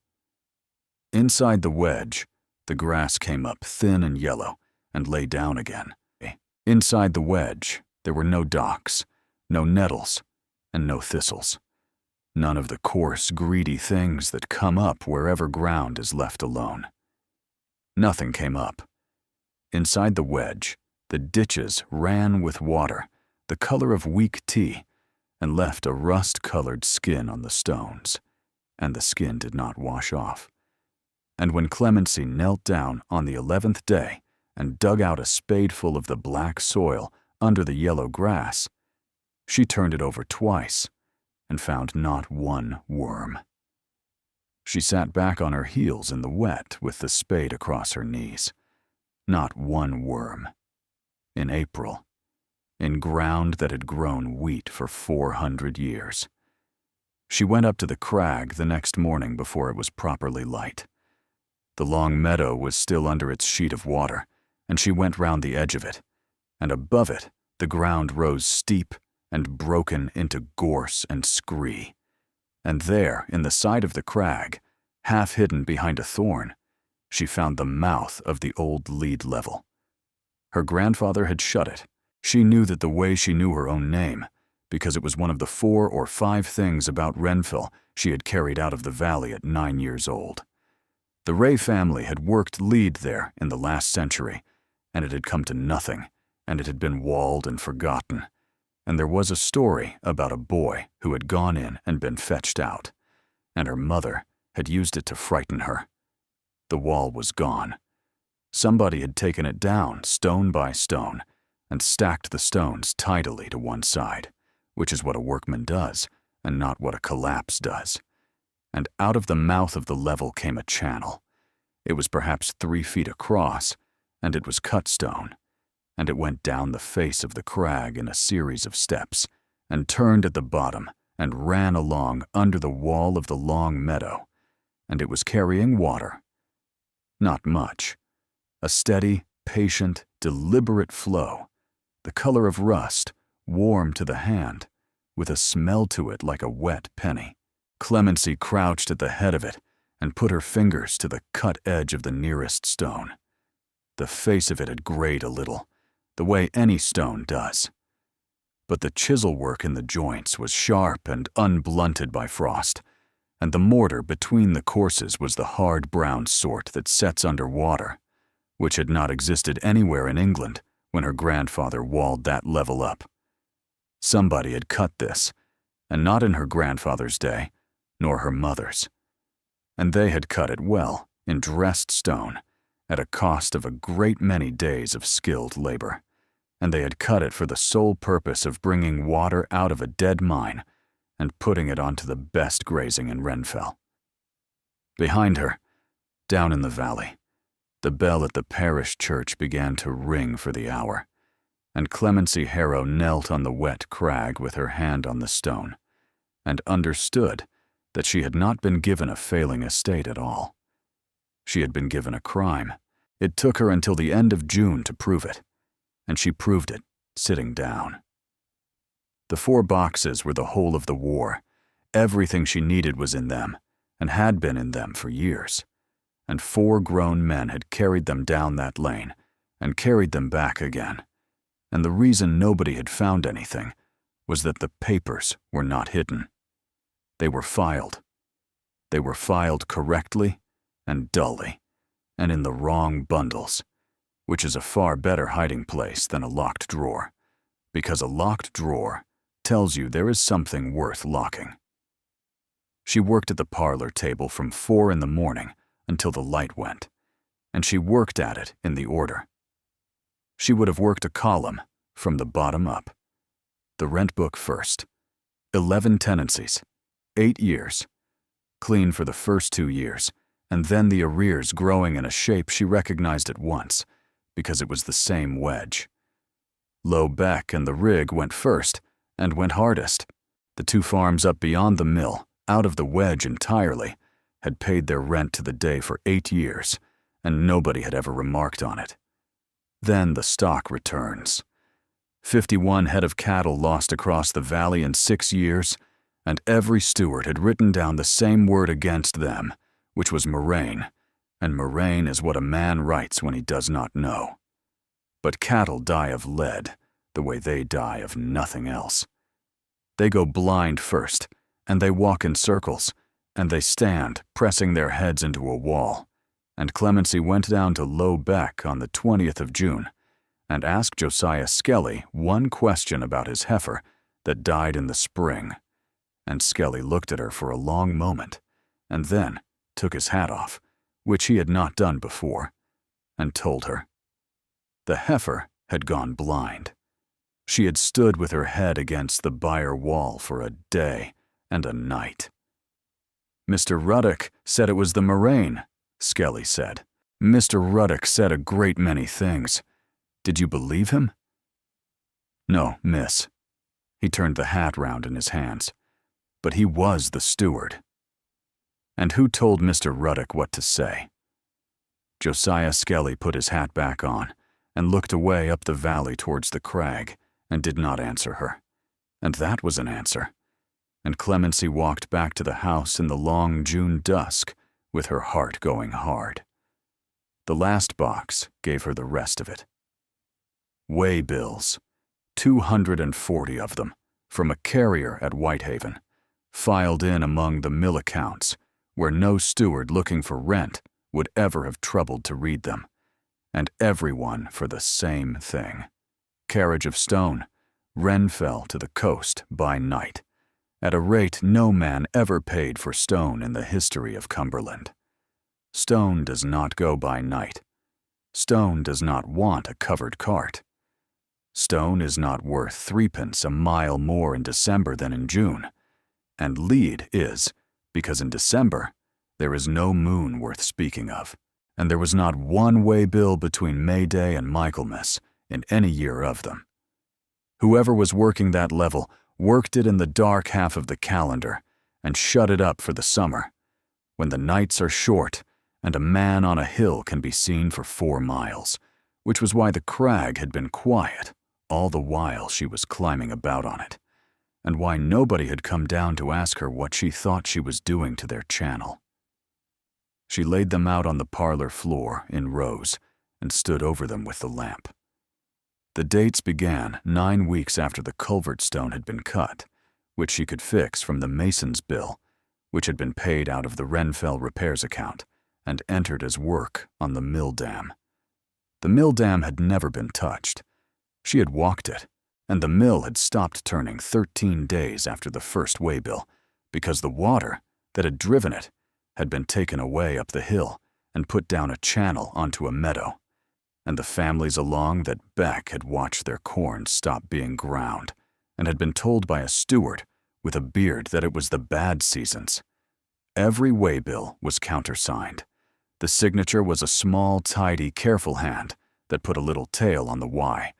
Inside the wedge, the grass came up thin and yellow and lay down again. Inside the wedge, there were no docks, no nettles, and no thistles. None of the coarse, greedy things that come up wherever ground is left alone. Nothing came up. Inside the wedge, the ditches ran with water, the color of weak tea, and left a rust-colored skin on the stones, and the skin did not wash off. And when Clemency knelt down on the 11th day and dug out a spadeful of the black soil under the yellow grass, she turned it over twice and found not one worm. She sat back on her heels in the wet with the spade across her knees. Not one worm. In April. In ground that had grown wheat for 400 years. She went up to the crag the next morning before it was properly light. The long meadow was still under its sheet of water, and she went round the edge of it, and above it the ground rose steep and broken into gorse and scree. And there, in the side of the crag, half hidden behind a thorn, she found the mouth of the old lead level. Her grandfather had shut it. She knew that the way she knew her own name, because it was one of the 4 or 5 things about Renville she had carried out of the valley at 9 years old. The Ray family had worked lead there in the last century, and it had come to nothing, and it had been walled and forgotten. And there was a story about a boy who had gone in and been fetched out, and her mother had used it to frighten her. The wall was gone. Somebody had taken it down stone by stone and stacked the stones tidily to one side, which is what a workman does and not what a collapse does. And out of the mouth of the level came a channel. It was perhaps 3 feet across, and it was cut stone, and it went down the face of the crag in a series of steps, and turned at the bottom and ran along under the wall of the long meadow, and it was carrying water. Not much. A steady, patient, deliberate flow, the color of rust, warm to the hand, with a smell to it like a wet penny. Clemency crouched at the head of it and put her fingers to the cut edge of the nearest stone. The face of it had grayed a little, the way any stone does. But the chisel work in the joints was sharp and unblunted by frost, and the mortar between the courses was the hard brown sort that sets under water, which had not existed anywhere in England when her grandfather walled that level up. Somebody had cut this, and not in her grandfather's day, nor her mother's. And they had cut it well, in dressed stone, at a cost of a great many days of skilled labor, and they had cut it for the sole purpose of bringing water out of a dead mine and putting it onto the best grazing in Renfell. Behind her, down in the valley, the bell at the parish church began to ring for the hour, and Clemency Harrow knelt on the wet crag with her hand on the stone, and understood that she had not been given a failing estate at all. She had been given a crime. It took her until the end of June to prove it, and she proved it, sitting down. The 4 boxes were the whole of the war. Everything she needed was in them, and had been in them for years. And 4 grown men had carried them down that lane, and carried them back again. And the reason nobody had found anything was that the papers were not hidden. They were filed. They were filed correctly and dully, and in the wrong bundles, which is a far better hiding place than a locked drawer, because a locked drawer tells you there is something worth locking. She worked at the parlor table from 4 in the morning until the light went, and she worked at it in the order. She would have worked a column from the bottom up. The rent book first. 11 tenancies, 8 years. Clean for the first 2 years, and then the arrears growing in a shape she recognized at once, because it was the same wedge. Low Beck and the rig went first, and went hardest. The 2 farms up beyond the mill, out of the wedge entirely, had paid their rent to the day for 8 years, and nobody had ever remarked on it. Then the stock returns. 51 head of cattle lost across the valley in 6 years, and every steward had written down the same word against them, which was murrain, and murrain is what a man writes when he does not know. But cattle die of lead, the way they die of nothing else. They go blind first, and they walk in circles, and they stand, pressing their heads into a wall. And Clemency went down to Low Beck on the 20th of June, and asked Josiah Skelly one question about his heifer that died in the spring. And Skelly looked at her for a long moment, and then took his hat off, which he had not done before, and told her. The heifer had gone blind. She had stood with her head against the byre wall for a day and a night. Mr. Ruddock said it was the murrain, Skelly said. Mr. Ruddock said a great many things. Did you believe him? No, miss. He turned the hat round in his hands. But he was the steward. And who told Mr. Ruddock what to say? Josiah Skelly put his hat back on and looked away up the valley towards the crag and did not answer her. And that was an answer. And Clemency walked back to the house in the long June dusk with her heart going hard. The last box gave her the rest of it. Way bills, 240 of them, from a carrier at Whitehaven, filed in among the mill accounts, where no steward looking for rent would ever have troubled to read them, and everyone for the same thing. Carriage of stone, Renfell to the coast by night, at a rate no man ever paid for stone in the history of Cumberland. Stone does not go by night. Stone does not want a covered cart. Stone is not worth 3d a mile more in December than in June, and lead is, because in December there is no moon worth speaking of, and there was not one way bill between May Day and Michaelmas in any year of them. Whoever was working that level worked it in the dark half of the calendar and shut it up for the summer, when the nights are short and a man on a hill can be seen for 4 miles, which was why the crag had been quiet all the while she was climbing about on it, and why nobody had come down to ask her what she thought she was doing to their channel. She laid them out on the parlor floor in rows and stood over them with the lamp. The dates began 9 weeks after the culvert stone had been cut, which she could fix from the mason's bill, which had been paid out of the Renfell repairs account and entered as work on the mill dam. The mill dam had never been touched. She had walked it, and the mill had stopped turning 13 days after the first waybill, because the water that had driven it had been taken away up the hill and put down a channel onto a meadow, and the families along that beck had watched their corn stop being ground and had been told by a steward with a beard that it was the bad seasons. Every waybill was countersigned. The signature was a small, tidy, careful hand that put a little tail on the Y,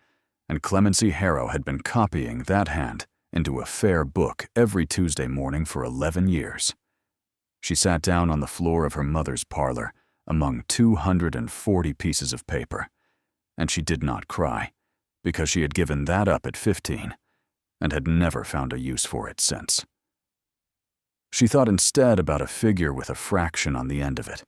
and Clemency Harrow had been copying that hand into a fair book every Tuesday morning for 11 years. She sat down on the floor of her mother's parlor among 240 pieces of paper, and she did not cry, because she had given that up at 15 and had never found a use for it since. She thought instead about a figure with a fraction on the end of it.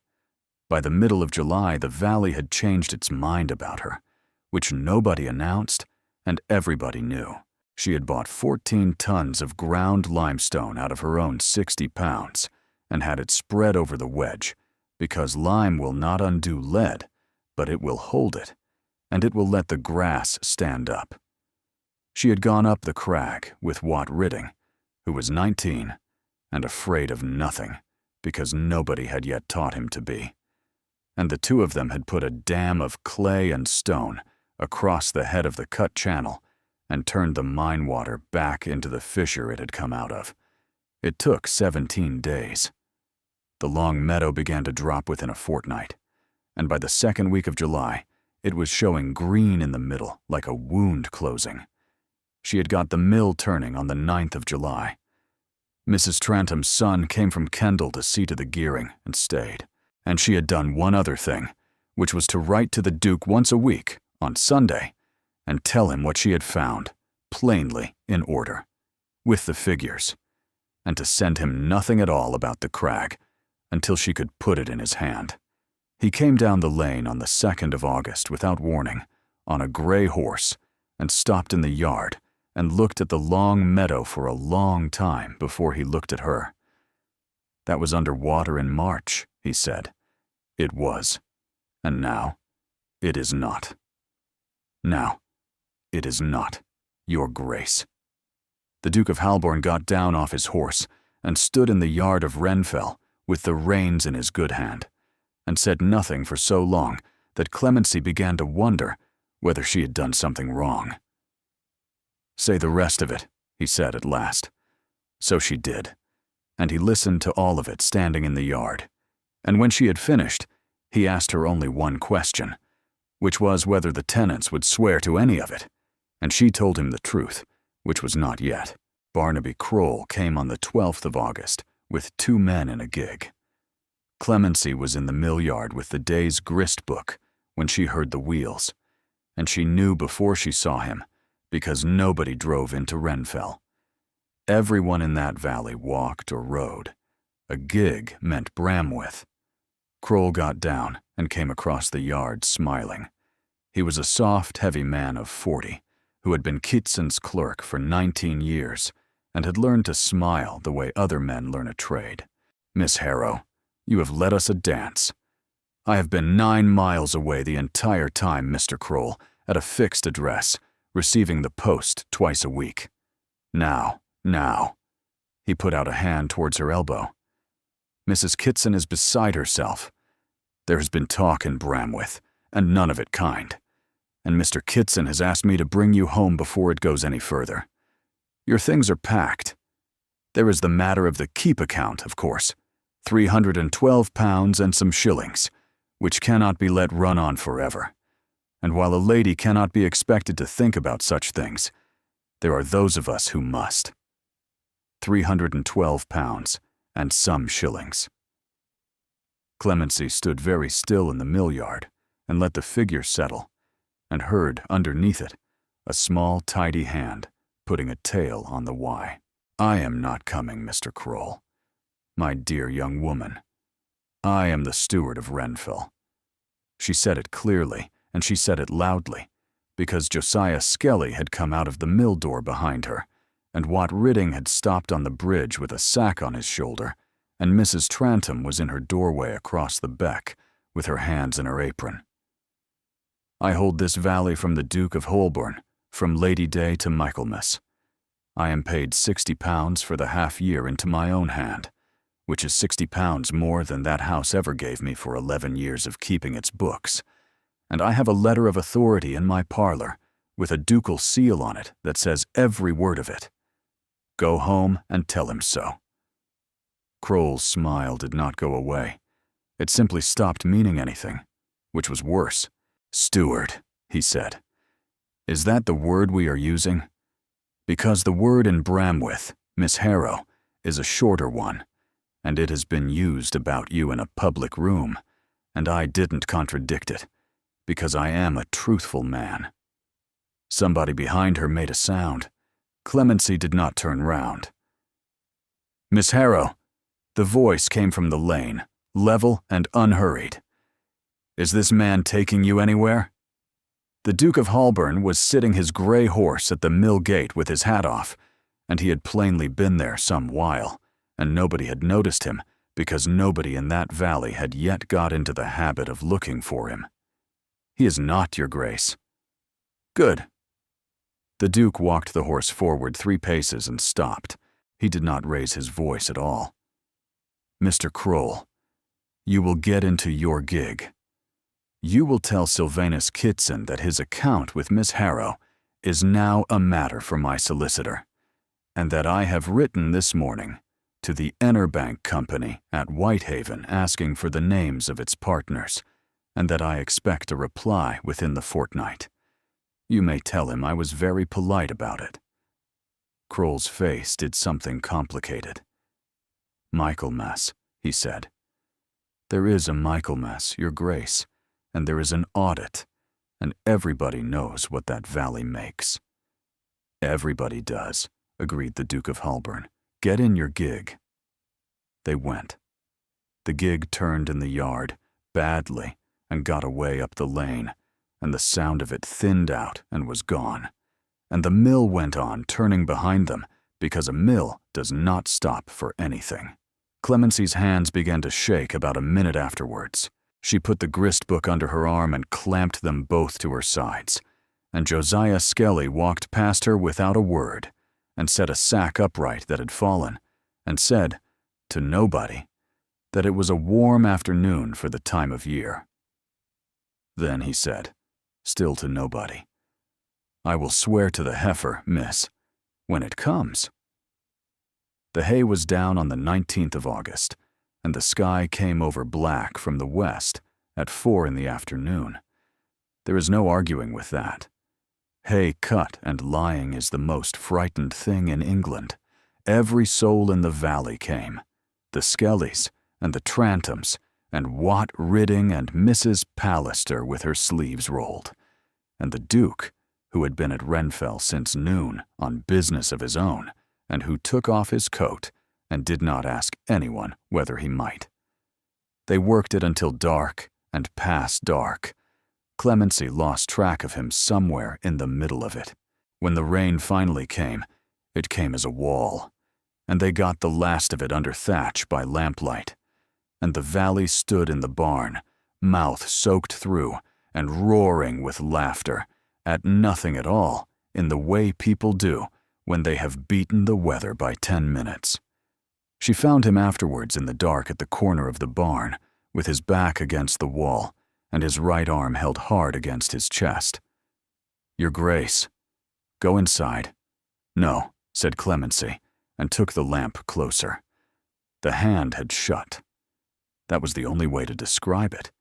By the middle of July, the valley had changed its mind about her, which nobody announced and everybody knew. She had bought 14 tons of ground limestone out of her own 60 pounds and had it spread over the wedge, because lime will not undo lead, but it will hold it, and it will let the grass stand up. She had gone up the crag with Watt Ridding, who was 19 and afraid of nothing, because nobody had yet taught him to be. And the two of them had put a dam of clay and stone across the head of the cut channel and turned the mine water back into the fissure it had come out of. It took 17 days. The long meadow began to drop within a fortnight, and by the second week of July, it was showing green in the middle like a wound closing. She had got the mill turning on the 9th of July. Mrs. Trantom's son came from Kendal to see to the gearing and stayed, and she had done one other thing, which was to write to the Duke once a week, on Sunday, and tell him what she had found, plainly in order, with the figures, and to send him nothing at all about the crag until she could put it in his hand. He came down the lane on the 2nd of August without warning, on a gray horse, and stopped in the yard and looked at the long meadow for a long time before he looked at her. That was under water in March, he said. It was. And now, it is not. Now, it is not, Your Grace. The Duke of Halborn got down off his horse and stood in the yard of Renfell with the reins in his good hand, and said nothing for so long that Clemency began to wonder whether she had done something wrong. "Say the rest of it," he said at last. So she did, and he listened to all of it standing in the yard. And when she had finished, he asked her only one question, which was whether the tenants would swear to any of it, and she told him the truth, which was not yet. Barnaby Kroll came on the 12th of August with 2 men in a gig. Clemency was in the mill yard with the day's grist book when she heard the wheels, and she knew before she saw him, because nobody drove into Renfell. Everyone in that valley walked or rode. A gig meant Bramwith. Kroll got down and came across the yard smiling. He was a soft, heavy man of 40, who had been Kitson's clerk for 19 years and had learned to smile the way other men learn a trade. "Miss Harrow, you have led us a dance. I have been 9 miles away the entire time, Mr. Kroll, at a fixed address, receiving the post twice a week. Now. He put out a hand towards her elbow. "Mrs. Kitson is beside herself. There has been talk in Bramwith, and none of it kind. And Mr. Kitson has asked me to bring you home before it goes any further. Your things are packed. There is the matter of the keep account, of course, £312 and some shillings, which cannot be let run on forever. And while a lady cannot be expected to think about such things, there are those of us who must. £312 and some shillings." Clemency stood very still in the mill yard and let the figure settle, and heard, underneath it, a small, tidy hand putting a tail on the Y. "I am not coming, Mr. Kroll. My dear young woman. I am the steward of Renfell." She said it clearly, and she said it loudly, because Josiah Skelly had come out of the mill door behind her, and Watt Ridding had stopped on the bridge with a sack on his shoulder, and Mrs. Trantom was in her doorway across the beck, with her hands in her apron. "I hold this valley from the Duke of Holborn, from Lady Day to Michaelmas. I am paid £60 for the half year into my own hand, which is £60 more than that house ever gave me for 11 years of keeping its books. And I have a letter of authority in my parlor, with a ducal seal on it that says every word of it. Go home and tell him so." Kroll's smile did not go away. It simply stopped meaning anything, which was worse. "Steward," he said. "Is that the word we are using? Because the word in Bramwith, Miss Harrow, is a shorter one, and it has been used about you in a public room, and I didn't contradict it, because I am a truthful man." Somebody behind her made a sound. Clemency did not turn round. "Miss Harrow," the voice came from the lane, level and unhurried. "Is this man taking you anywhere?" The Duke of Holborn was sitting his grey horse at the mill gate with his hat off, and he had plainly been there some while, and nobody had noticed him because nobody in that valley had yet got into the habit of looking for him. "He is not, Your Grace." "Good." The Duke walked the horse forward 3 paces and stopped. He did not raise his voice at all. "Mr. Kroll, you will get into your gig. You will tell Sylvanus Kitson that his account with Miss Harrow is now a matter for my solicitor, and that I have written this morning to the Enerbank Company at Whitehaven asking for the names of its partners, and that I expect a reply within the fortnight. You may tell him I was very polite about it." Kroll's face did something complicated. "Michaelmas," he said. "There is a Michaelmas, Your Grace, and there is an audit, and everybody knows what that valley makes." "Everybody does," agreed the Duke of Holborn. "Get in your gig." They went. The gig turned in the yard, badly, and got away up the lane, and the sound of it thinned out and was gone. And the mill went on turning behind them, because a mill does not stop for anything. Clemency's hands began to shake about a minute afterwards. She put the grist book under her arm and clamped them both to her sides, and Josiah Skelly walked past her without a word, and set a sack upright that had fallen, and said, to nobody, that it was a warm afternoon for the time of year. Then he said, still to nobody, "I will swear to the heifer, miss, when it comes." The hay was down on the 19th of August, and the sky came over black from the west at 4 in the afternoon. There is no arguing with that. Hay cut and lying is the most frightened thing in England. Every soul in the valley came, the Skellys and the Trantams, and Wat Ridding and Mrs. Pallister with her sleeves rolled, and the Duke, who had been at Renfell since noon on business of his own, and who took off his coat and did not ask anyone whether he might. They worked it until dark and past dark. Clemency lost track of him somewhere in the middle of it. When the rain finally came, it came as a wall, and they got the last of it under thatch by lamplight. And the valley stood in the barn, mouth soaked through and roaring with laughter, at nothing at all, in the way people do when they have beaten the weather by 10 minutes. She found him afterwards in the dark at the corner of the barn, with his back against the wall, and his right arm held hard against his chest. "Your Grace, go inside." "No," said Clemency, and took the lamp closer. The hand had shut. That was the only way to describe it.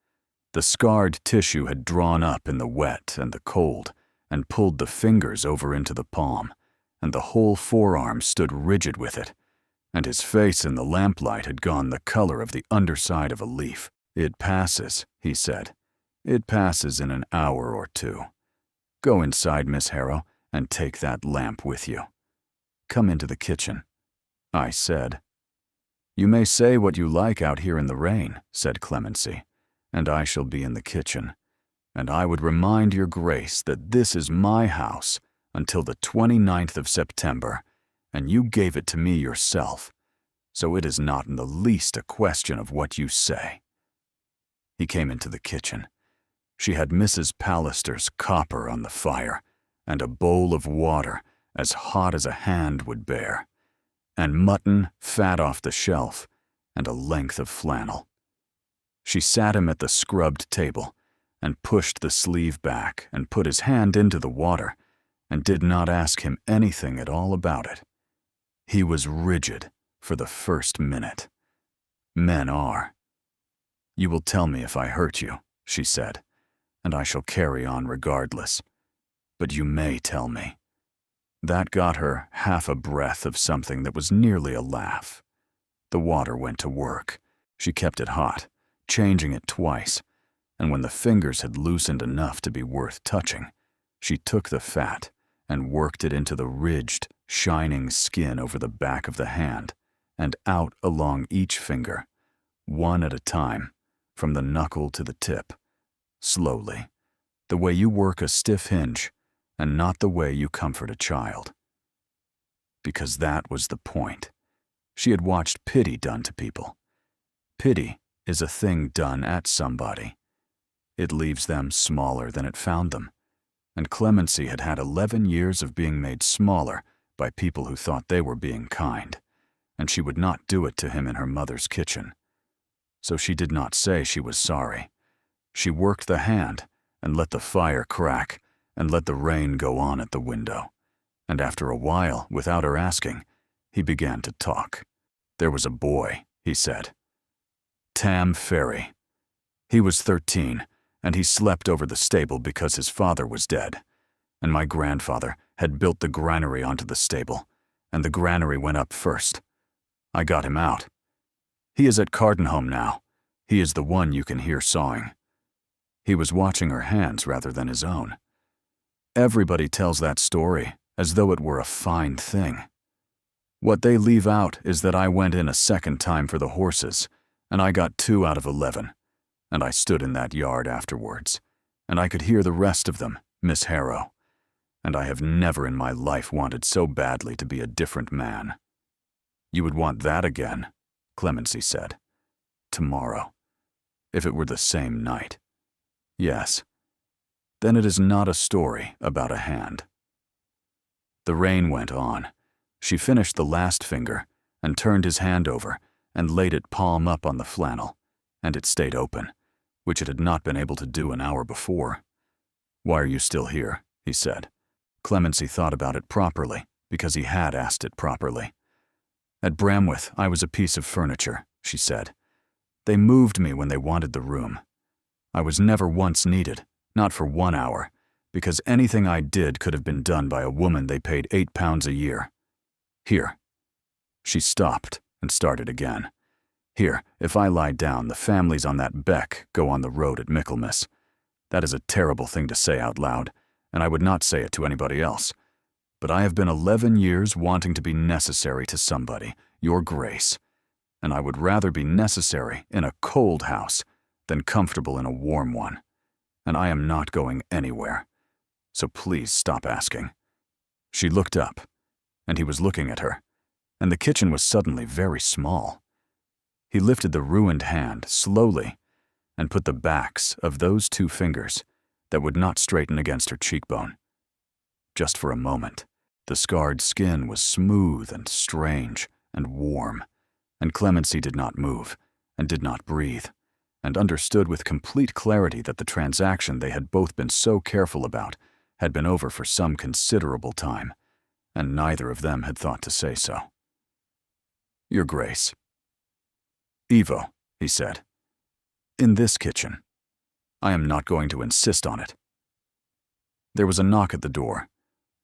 The scarred tissue had drawn up in the wet and the cold, and pulled the fingers over into the palm, and the whole forearm stood rigid with it, and his face in the lamplight had gone the color of the underside of a leaf. "It passes," he said. "It passes in an hour or 2. Go inside, Miss Harrow, and take that lamp with you. Come into the kitchen." I said. "You may say what you like out here in the rain," said Clemency, "and I shall be in the kitchen. And I would remind your Grace that this is my house until the 29th of September, and you gave it to me yourself, so it is not in the least a question of what you say." He came into the kitchen. She had Mrs. Pallister's copper on the fire, and a bowl of water as hot as a hand would bear, and mutton fat off the shelf, and a length of flannel. She sat him at the scrubbed table and pushed the sleeve back and put his hand into the water and did not ask him anything at all about it. He was rigid for the first minute. Men are. "You will tell me if I hurt you," she said, "and I shall carry on regardless. But you may tell me." That got her half a breath of something that was nearly a laugh. The water went to work. She kept it hot, changing it twice, and when the fingers had loosened enough to be worth touching, she took the fat and worked it into the ridged, shining skin over the back of the hand and out along each finger, one at a time, from the knuckle to the tip, slowly, the way you work a stiff hinge and not the way you comfort a child. Because that was the point. She had watched pity done to people. Pity is a thing done at somebody. It leaves them smaller than it found them, and clemency had had 11 years of being made smaller by people who thought they were being kind, and she would not do it to him in her mother's kitchen. So she did not say she was sorry. She worked the hand and let the fire crack and let the rain go on at the window, and after a while, without her asking, he began to talk. There was a boy, he said. Tam Ferry. He was 13, and he slept over the stable because his father was dead, and my grandfather had built the granary onto the stable, and the granary went up first. I got him out. He is at Cardenholm now. He is the one you can hear sawing. He was watching her hands rather than his own. Everybody tells that story as though it were a fine thing. What they leave out is that I went in a second time for the horses, and I got 2 out of 11, and I stood in that yard afterwards, and I could hear the rest of them, Miss Harrow, and I have never in my life wanted so badly to be a different man. You would want that again, Clemency said. Tomorrow, if it were the same night. Yes. Then it is not a story about a hand. The rain went on. She finished the last finger and turned his hand over and laid it palm up on the flannel, and it stayed open, which it had not been able to do an hour before. "Why are you still here?" he said. Clemency thought about it properly, because he had asked it properly. "At Bramwith, I was a piece of furniture," she said. "They moved me when they wanted the room. I was never once needed, not for 1 hour, because anything I did could have been done by a woman they paid £8 a year. Here." She stopped and started again. "Here, if I lie down, the families on that beck go on the road at Michaelmas. That is a terrible thing to say out loud, and I would not say it to anybody else. But I have been 11 years wanting to be necessary to somebody, your grace, and I would rather be necessary in a cold house than comfortable in a warm one, and I am not going anywhere. So please stop asking." She looked up, and he was looking at her, and the kitchen was suddenly very small. He lifted the ruined hand slowly and put the backs of those 2 fingers that would not straighten against her cheekbone. Just for a moment, the scarred skin was smooth and strange and warm, and Clemency did not move and did not breathe, and understood with complete clarity that the transaction they had both been so careful about had been over for some considerable time, and neither of them had thought to say so. "Your Grace." "Evo," he said. "In this kitchen. I am not going to insist on it." There was a knock at the door.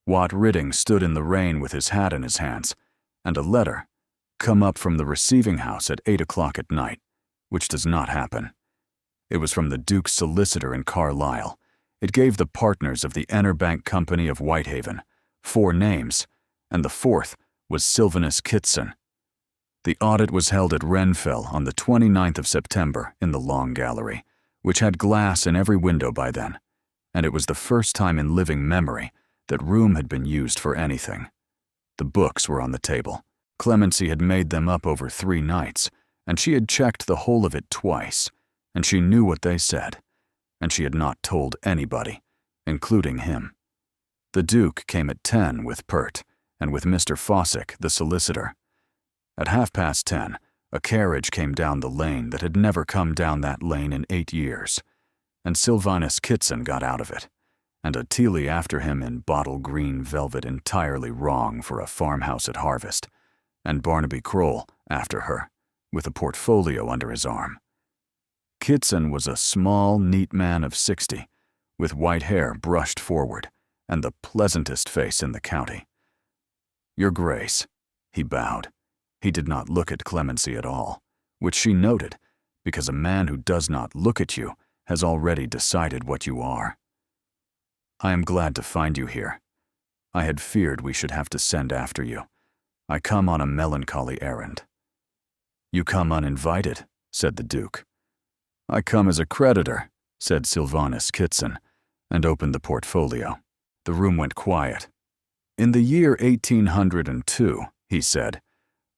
Watt Ridding stood in the rain with his hat in his hands, and a letter, come up from the receiving house at 8 o'clock at night, which does not happen. It was from the Duke's solicitor in Carlisle. It gave the partners of the Enerbank Company of Whitehaven 4 names, and the 4th was Sylvanus Kitson. The audit was held at Renfell on the 29th of September in the Long Gallery, which had glass in every window by then, and it was the first time in living memory that room had been used for anything. The books were on the table. Clemency had made them up over 3 nights, and she had checked the whole of it twice, and she knew what they said, and she had not told anybody, including him. The Duke came at 10 with Pert, and with Mr. Fossick, the solicitor. At 10:30, A carriage came down the lane that had never come down that lane in 8 years, and Sylvanus Kitson got out of it, and a Teely after him in bottle green velvet entirely wrong for a farmhouse at harvest, and Barnaby Kroll after her, with a portfolio under his arm. Kitson was a small, neat man of 60, with white hair brushed forward, and the pleasantest face in the county. "Your Grace," he bowed. He did not look at Clemency at all, which she noted, because a man who does not look at you has already decided what you are. "I am glad to find you here. I had feared we should have to send after you. I come on a melancholy errand." "You come uninvited," said the Duke. "I come as a creditor," said Sylvanus Kitson, and opened the portfolio. The room went quiet. "In the year 1802, he said,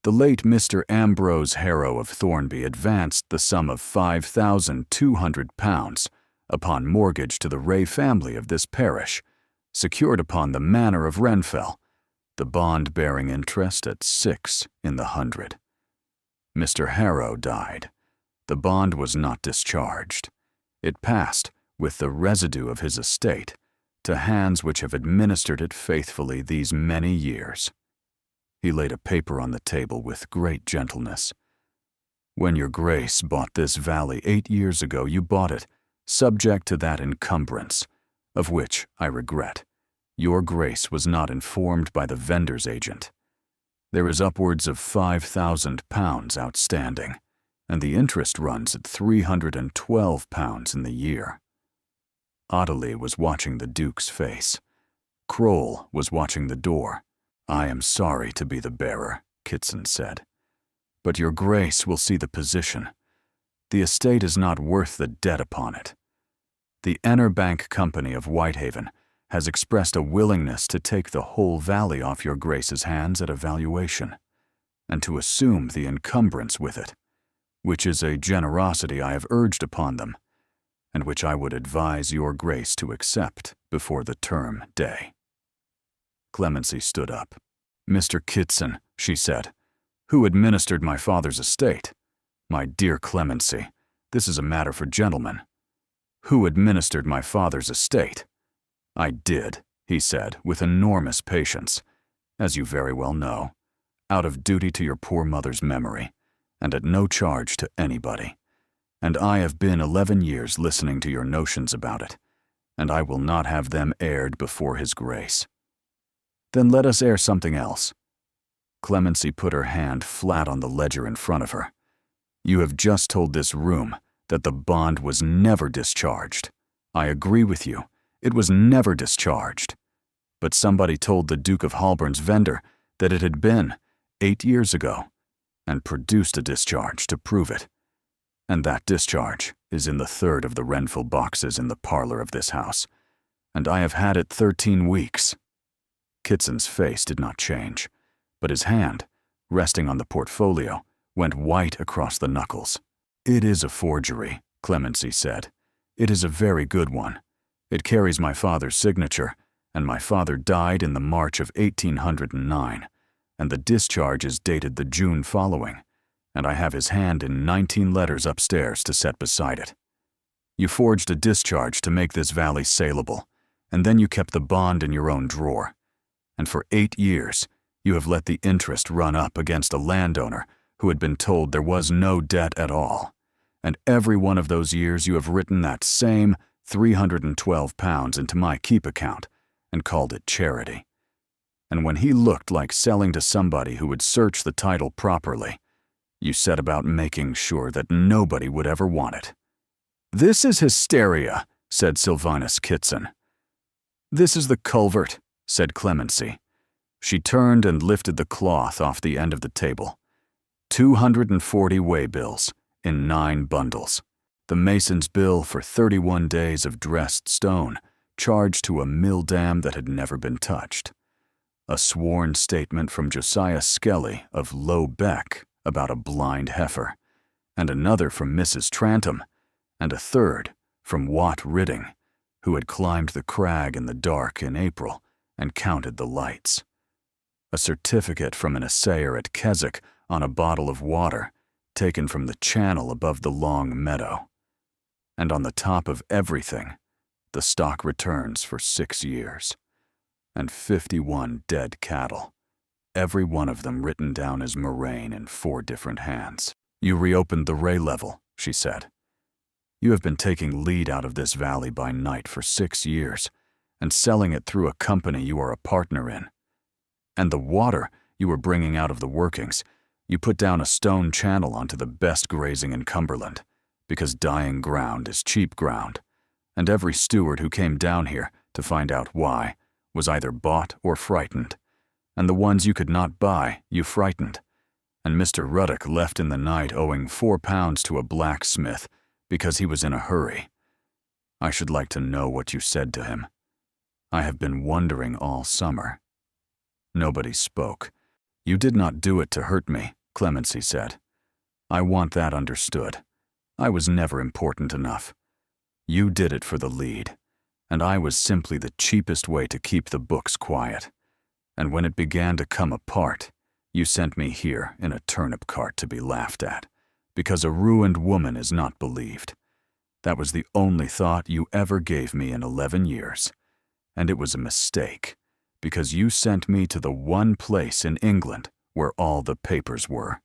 the late Mr. Ambrose Harrow of Thornby advanced the sum of £5,200 upon mortgage to the Ray family of this parish, secured upon the Manor of Renfell, the bond bearing interest at 6 in the 100. Mr. Harrow died. The bond was not discharged. It passed, with the residue of his estate, to hands which have administered it faithfully these many years." He laid a paper on the table with great gentleness. "When your Grace bought this valley 8 years ago, you bought it, subject to that encumbrance, of which, I regret, your Grace was not informed by the vendor's agent. There is upwards of £5,000 outstanding, and the interest runs at £312 in the year." Ottilie was watching the Duke's face. Kroll was watching the door. "I am sorry to be the bearer," Kitson said, "but your Grace will see the position. The estate is not worth the debt upon it. The Enerbank Company of Whitehaven has expressed a willingness to take the whole valley off your Grace's hands at a valuation, and to assume the encumbrance with it, which is a generosity I have urged upon them, and which I would advise your Grace to accept before the term day." Clemency stood up. "Mr. Kitson," she said, "who administered my father's estate? My dear Clemency, this is a matter for gentlemen. Who administered my father's estate?" "I did," he said, with enormous patience, "as you very well know, out of duty to your poor mother's memory, and at no charge to anybody. And I have been 11 years listening to your notions about it, and I will not have them aired before his Grace." "Then let us air something else." Clemency put her hand flat on the ledger in front of her. "You have just told this room that the bond was never discharged. I agree with you. It was never discharged. But somebody told the Duke of Holborn's vendor that it had been 8 years ago, and produced a discharge to prove it. And that discharge is in the 3rd of the Renfell boxes in the parlor of this house, and I have had it 13 weeks. Kitson's face did not change, but his hand, resting on the portfolio, went white across the knuckles. "It is a forgery," Clemency said. "It is a very good one. It carries my father's signature, and my father died in the March of 1809, and the discharge is dated the June following, and I have his hand in 19 letters upstairs to set beside it. You forged a discharge to make this valley saleable, and then you kept the bond in your own drawer. And for 8 years, you have let the interest run up against a landowner who had been told there was no debt at all. And every one of those years you have written that same £312 into my keep account and called it charity. And when he looked like selling to somebody who would search the title properly, you set about making sure that nobody would ever want it." "This is hysteria," said Sylvanus Kitson. "This is the culvert," said Clemency. She turned and lifted the cloth off the end of the table. 240 waybills in 9 bundles. The mason's bill for 31 days of dressed stone, charged to a mill dam that had never been touched. A sworn statement from Josiah Skelly of Low Beck about a blind heifer, and another from Mrs. Trantham, and a third from Wat Ridding, who had climbed the crag in the dark in April and counted the lights. A certificate from an assayer at Keswick on a bottle of water taken from the channel above the long meadow. And on the top of everything, the stock returns for 6 years. And 51 dead cattle, every one of them written down as Moraine in 4 different hands. You reopened the ray level, she said. You have been taking lead out of this valley by night for 6 years and selling it through a company you are a partner in. And the water you were bringing out of the workings, you put down a stone channel onto the best grazing in Cumberland, because dying ground is cheap ground, and every steward who came down here to find out why was either bought or frightened, and the ones you could not buy you frightened, and Mr. Ruddock left in the night owing £4 to a blacksmith because he was in a hurry. I should like to know what you said to him. I have been wondering all summer. Nobody spoke. You did not do it to hurt me, Clemency said. I want that understood. I was never important enough. You did it for the lead, and I was simply the cheapest way to keep the books quiet. And when it began to come apart, you sent me here in a turnip cart to be laughed at, because a ruined woman is not believed. That was the only thought you ever gave me in 11 years. And it was a mistake, because you sent me to the one place in England where all the papers were.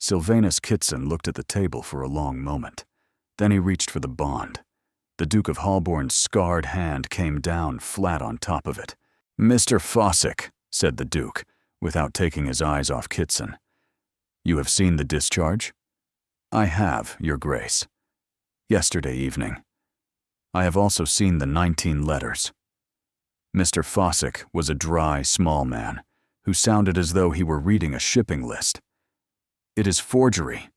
Sylvanus Kitson looked at the table for a long moment. Then he reached for the bond. The Duke of Holborn's scarred hand came down flat on top of it. Mr. Fossick, said the Duke, without taking his eyes off Kitson. You have seen the discharge? I have, Your Grace. Yesterday evening. I have also seen the 19 letters. Mr. Fossick was a dry, small man, who sounded as though he were reading a shipping list. It is forgery,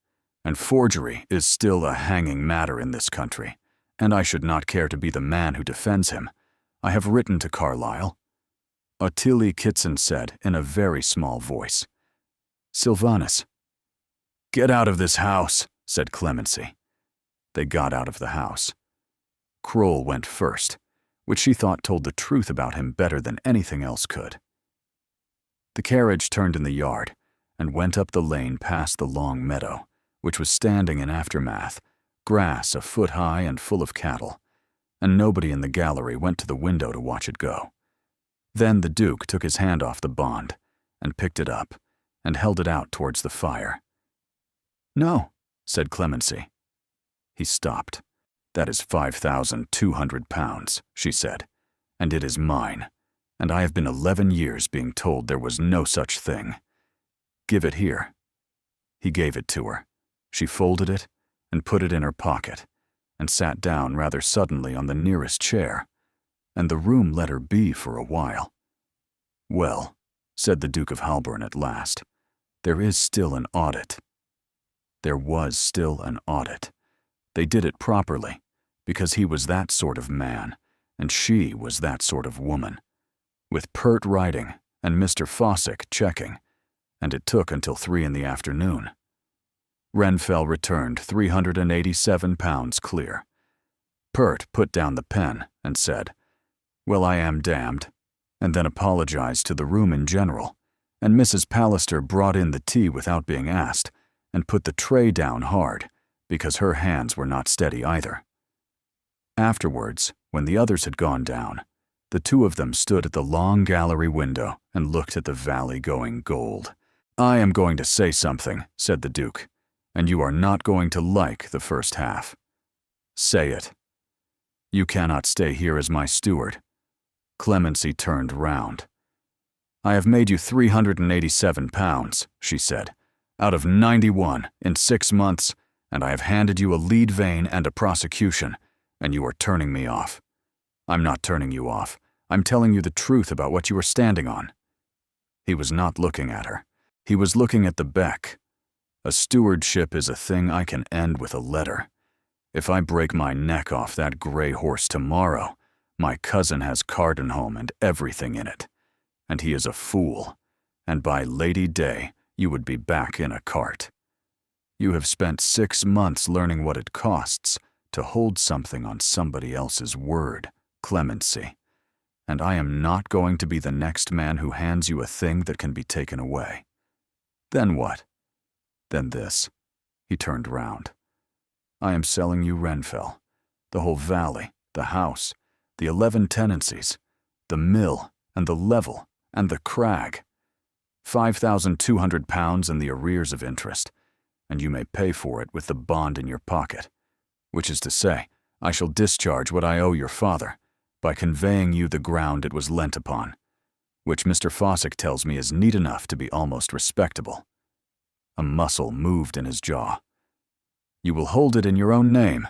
and forgery is still a hanging matter in this country, and I should not care to be the man who defends him. I have written to Carlyle. Ottilie Kitson said in a very small voice. Sylvanus. Get out of this house, said Clemency. They got out of the house. Kroll went first, which she thought told the truth about him better than anything else could. The carriage turned in the yard and went up the lane past the long meadow, which was standing in aftermath, grass a foot high and full of cattle, and nobody in the gallery went to the window to watch it go. Then the Duke took his hand off the bond and picked it up and held it out towards the fire. No, said Clemency. He stopped. That is £5,200, she said, and it is mine, and I have been 11 years being told there was no such thing. Give it here. He gave it to her. She folded it and put it in her pocket, and sat down rather suddenly on the nearest chair, and the room let her be for a while. Well, said the Duke of Holborn at last, there is still an audit. There was still an audit. They did it properly, because he was that sort of man, and she was that sort of woman, with pert writing and Mr. Fossick checking, and it took until 3 in the afternoon. Renfell returned £387 clear. Pert put down the pen and said, Well, I am damned, and then apologized to the room in general, and Mrs. Pallister brought in the tea without being asked, and put the tray down hard, because her hands were not steady either. Afterwards, when the others had gone down, the two of them stood at the long gallery window and looked at the valley going gold. I am going to say something, said the Duke, and you are not going to like the first half. Say it. You cannot stay here as my steward. Clemency turned round. I have made you £387, she said, out of 91 in 6 months, and I have handed you a lead vein and a prosecution, and you are turning me off. I'm not turning you off. I'm telling you the truth about what you are standing on. He was not looking at her. He was looking at the beck. A stewardship is a thing I can end with a letter. If I break my neck off that gray horse tomorrow, my cousin has Cardenholm and everything in it. And he is a fool, and by Lady Day you would be back in a cart. You have spent 6 months learning what it costs to hold something on somebody else's word, Clemency, and I am not going to be the next man who hands you a thing that can be taken away. Then what? Then this. He turned round. I am selling you Renfell, the whole valley, the house, the 11 tenancies, the mill and the level and the crag. £5,200 and the arrears of interest, and you may pay for it with the bond in your pocket, which is to say, I shall discharge what I owe your father by conveying you the ground it was lent upon, which Mr. Fossick tells me is neat enough to be almost respectable. A muscle moved in his jaw. You will hold it in your own name.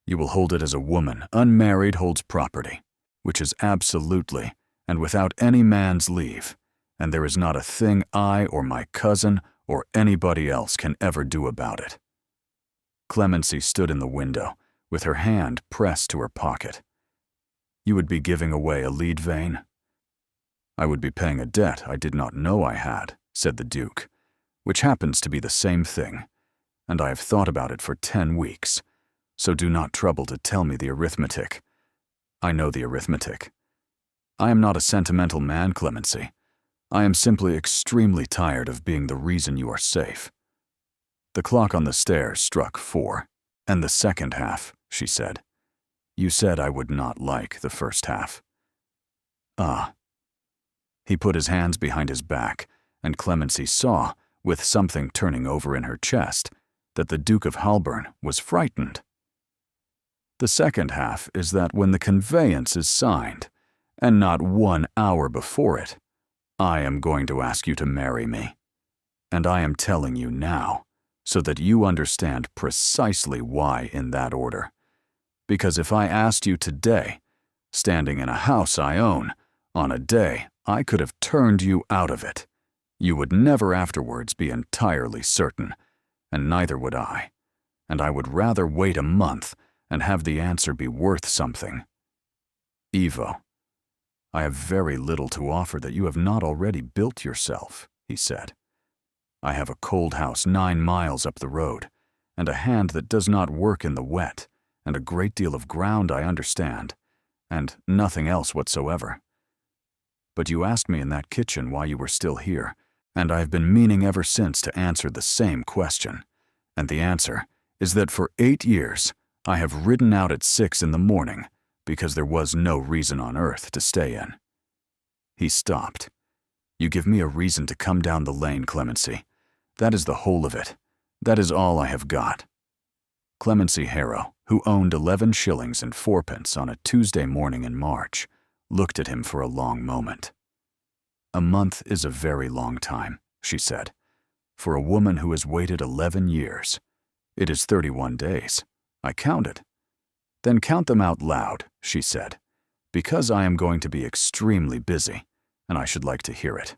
You will hold it as a woman, unmarried, holds property, which is absolutely and without any man's leave, and there is not a thing I or my cousin or anybody else can ever do about it. Clemency stood in the window, with her hand pressed to her pocket. You would be giving away a lead vein? I would be paying a debt I did not know I had, said the Duke, which happens to be the same thing, and I have thought about it for 10 weeks, so do not trouble to tell me the arithmetic. I know the arithmetic. I am not a sentimental man, Clemency. I am simply extremely tired of being the reason you are safe. The clock on the stairs struck 4, and the second half, she said. You said I would not like the first half. Ah. He put his hands behind his back, and Clemency saw, with something turning over in her chest, that the Duke of Halburn was frightened. The second half is that when the conveyance is signed, and not 1 hour before it, I am going to ask you to marry me. And I am telling you now, so that you understand precisely why in that order. Because if I asked you today, standing in a house I own, on a day I could have turned you out of it, you would never afterwards be entirely certain, and neither would I, and I would rather wait a month and have the answer be worth something. Evo, I have very little to offer that you have not already built yourself, he said. I have a cold house 9 miles up the road, and a hand that does not work in the wet, and a great deal of ground I understand, and nothing else whatsoever. But you asked me in that kitchen why you were still here, and I have been meaning ever since to answer the same question, and the answer is that for 8 years I have ridden out at 6 in the morning because there was no reason on earth to stay in. He stopped. You give me a reason to come down the lane, Clemency. That is the whole of it. That is all I have got. Clemency Harrow, who owned 11 shillings and 4pence on a Tuesday morning in March, looked at him for a long moment. A month is a very long time, she said, for a woman who has waited 11 years. It is 31 days. I counted. Then count them out loud, she said, because I am going to be extremely busy, and I should like to hear it.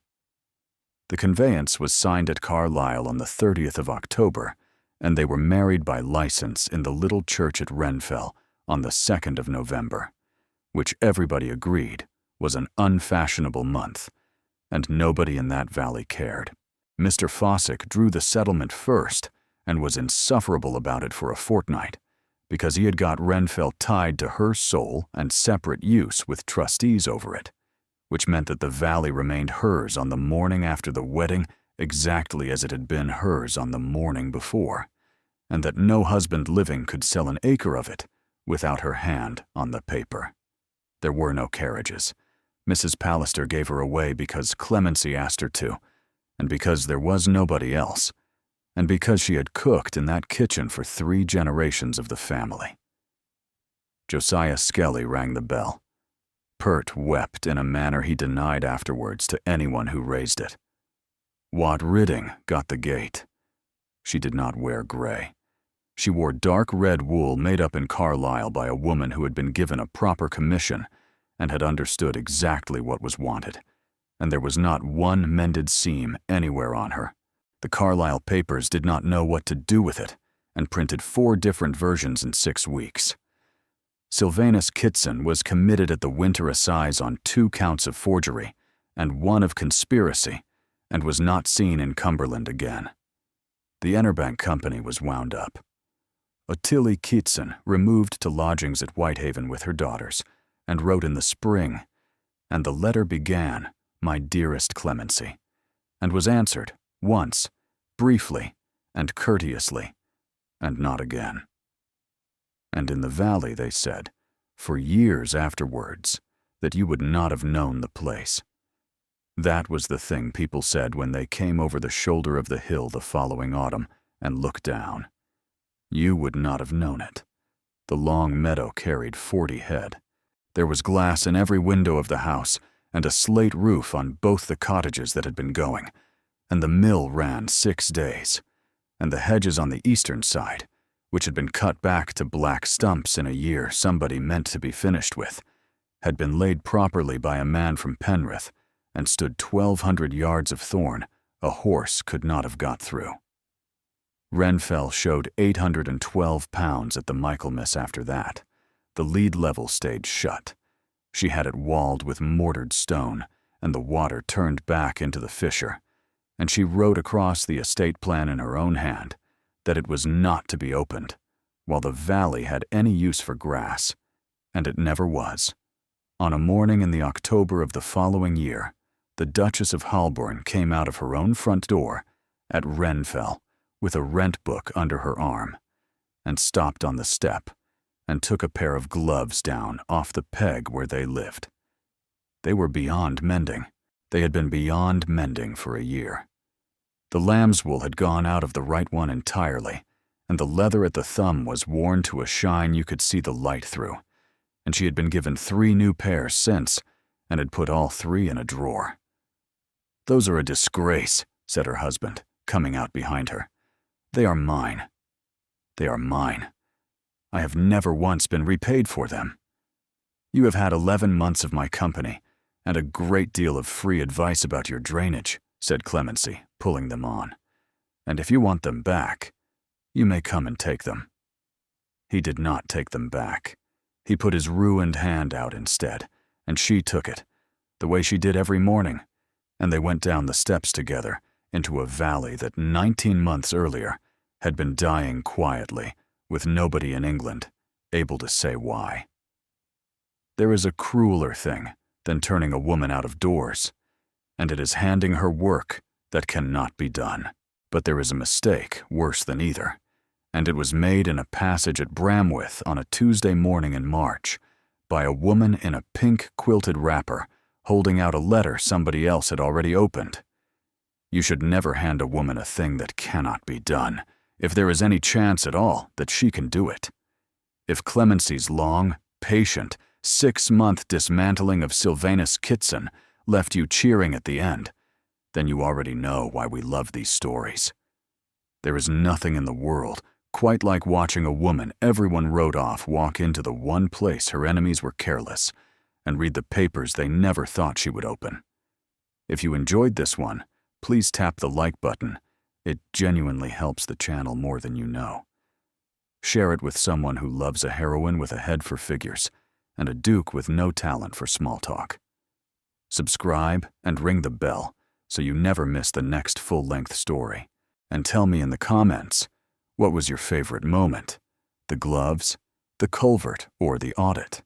The conveyance was signed at Carlisle on the 30th of October, and they were married by license in the little church at Renfell on the 2nd of November, which everybody agreed was an unfashionable month, and nobody in that valley cared. Mr. Fossick drew the settlement first and was insufferable about it for a fortnight, because he had got Renfell tied to her sole and separate use with trustees over it, which meant that the valley remained hers on the morning after the wedding exactly as it had been hers on the morning before, and that no husband living could sell an acre of it without her hand on the paper. There were no carriages. Mrs. Pallister gave her away because Clemency asked her to, and because there was nobody else, and because she had cooked in that kitchen for 3 generations of the family. Josiah Skelly rang the bell. Pert wept in a manner he denied afterwards to anyone who raised it. Wat Ridding got the gate. She did not wear gray. She wore dark red wool made up in Carlisle by a woman who had been given a proper commission and had understood exactly what was wanted, and there was not one mended seam anywhere on her. The Carlisle papers did not know what to do with it, and printed 4 different versions in 6 weeks. Sylvanus Kitson was committed at the Winter Assize on 2 counts of forgery and 1 of conspiracy, and was not seen in Cumberland again. The Ennerbank Company was wound up. Ottilie Kitson removed to lodgings at Whitehaven with her daughters, and wrote in the spring, and the letter began, "My dearest Clemency," and was answered, once, briefly and courteously, and not again. And in the valley, they said, for years afterwards, that you would not have known the place. That was the thing people said when they came over the shoulder of the hill the following autumn and looked down. You would not have known it. The long meadow carried 40 head. There was glass in every window of the house and a slate roof on both the cottages that had been going, and the mill ran 6 days, and the hedges on the eastern side, which had been cut back to black stumps in a year somebody meant to be finished with, had been laid properly by a man from Penrith and stood 1,200 yards of thorn a horse could not have got through. Renfell showed 812 pounds at the Michaelmas after that. The lead level stayed shut. She had it walled with mortared stone, and the water turned back into the fissure, and she wrote across the estate plan in her own hand that it was not to be opened, while the valley had any use for grass, and it never was. On a morning in the October of the following year, the Duchess of Holborn came out of her own front door at Renfell with a rent book under her arm, and stopped on the step and took a pair of gloves down off the peg where they lived. They were beyond mending. They had been beyond mending for a year. The lamb's wool had gone out of the right one entirely, and the leather at the thumb was worn to a shine you could see the light through, and she had been given 3 new pairs since, and had put all 3 in a drawer. "Those are a disgrace," said her husband, coming out behind her. "They are mine. They are mine. I have never once been repaid for them. You have had 11 months of my company, and a great deal of free advice about your drainage," said Clemency, pulling them on. "And if you want them back, you may come and take them." He did not take them back. He put his ruined hand out instead, and she took it, the way she did every morning, and they went down the steps together into a valley that 19 months earlier had been dying quietly, with nobody in England able to say why. There is a crueler thing than turning a woman out of doors, and it is handing her work that cannot be done. But there is a mistake worse than either, and it was made in a passage at Bramwith on a Tuesday morning in March by a woman in a pink quilted wrapper holding out a letter somebody else had already opened. You should never hand a woman a thing that cannot be done, if there is any chance at all that she can do it. If Clemency's long, patient, 6-month dismantling of Sylvanus Kitson left you cheering at the end, then you already know why we love these stories. There is nothing in the world quite like watching a woman everyone wrote off walk into the one place her enemies were careless and read the papers they never thought she would open. If you enjoyed this one, please tap the like button. It genuinely helps the channel more than you know. Share it with someone who loves a heroine with a head for figures and a duke with no talent for small talk. Subscribe and ring the bell so you never miss the next full-length story. And tell me in the comments, what was your favorite moment? The gloves, the culvert, or the audit?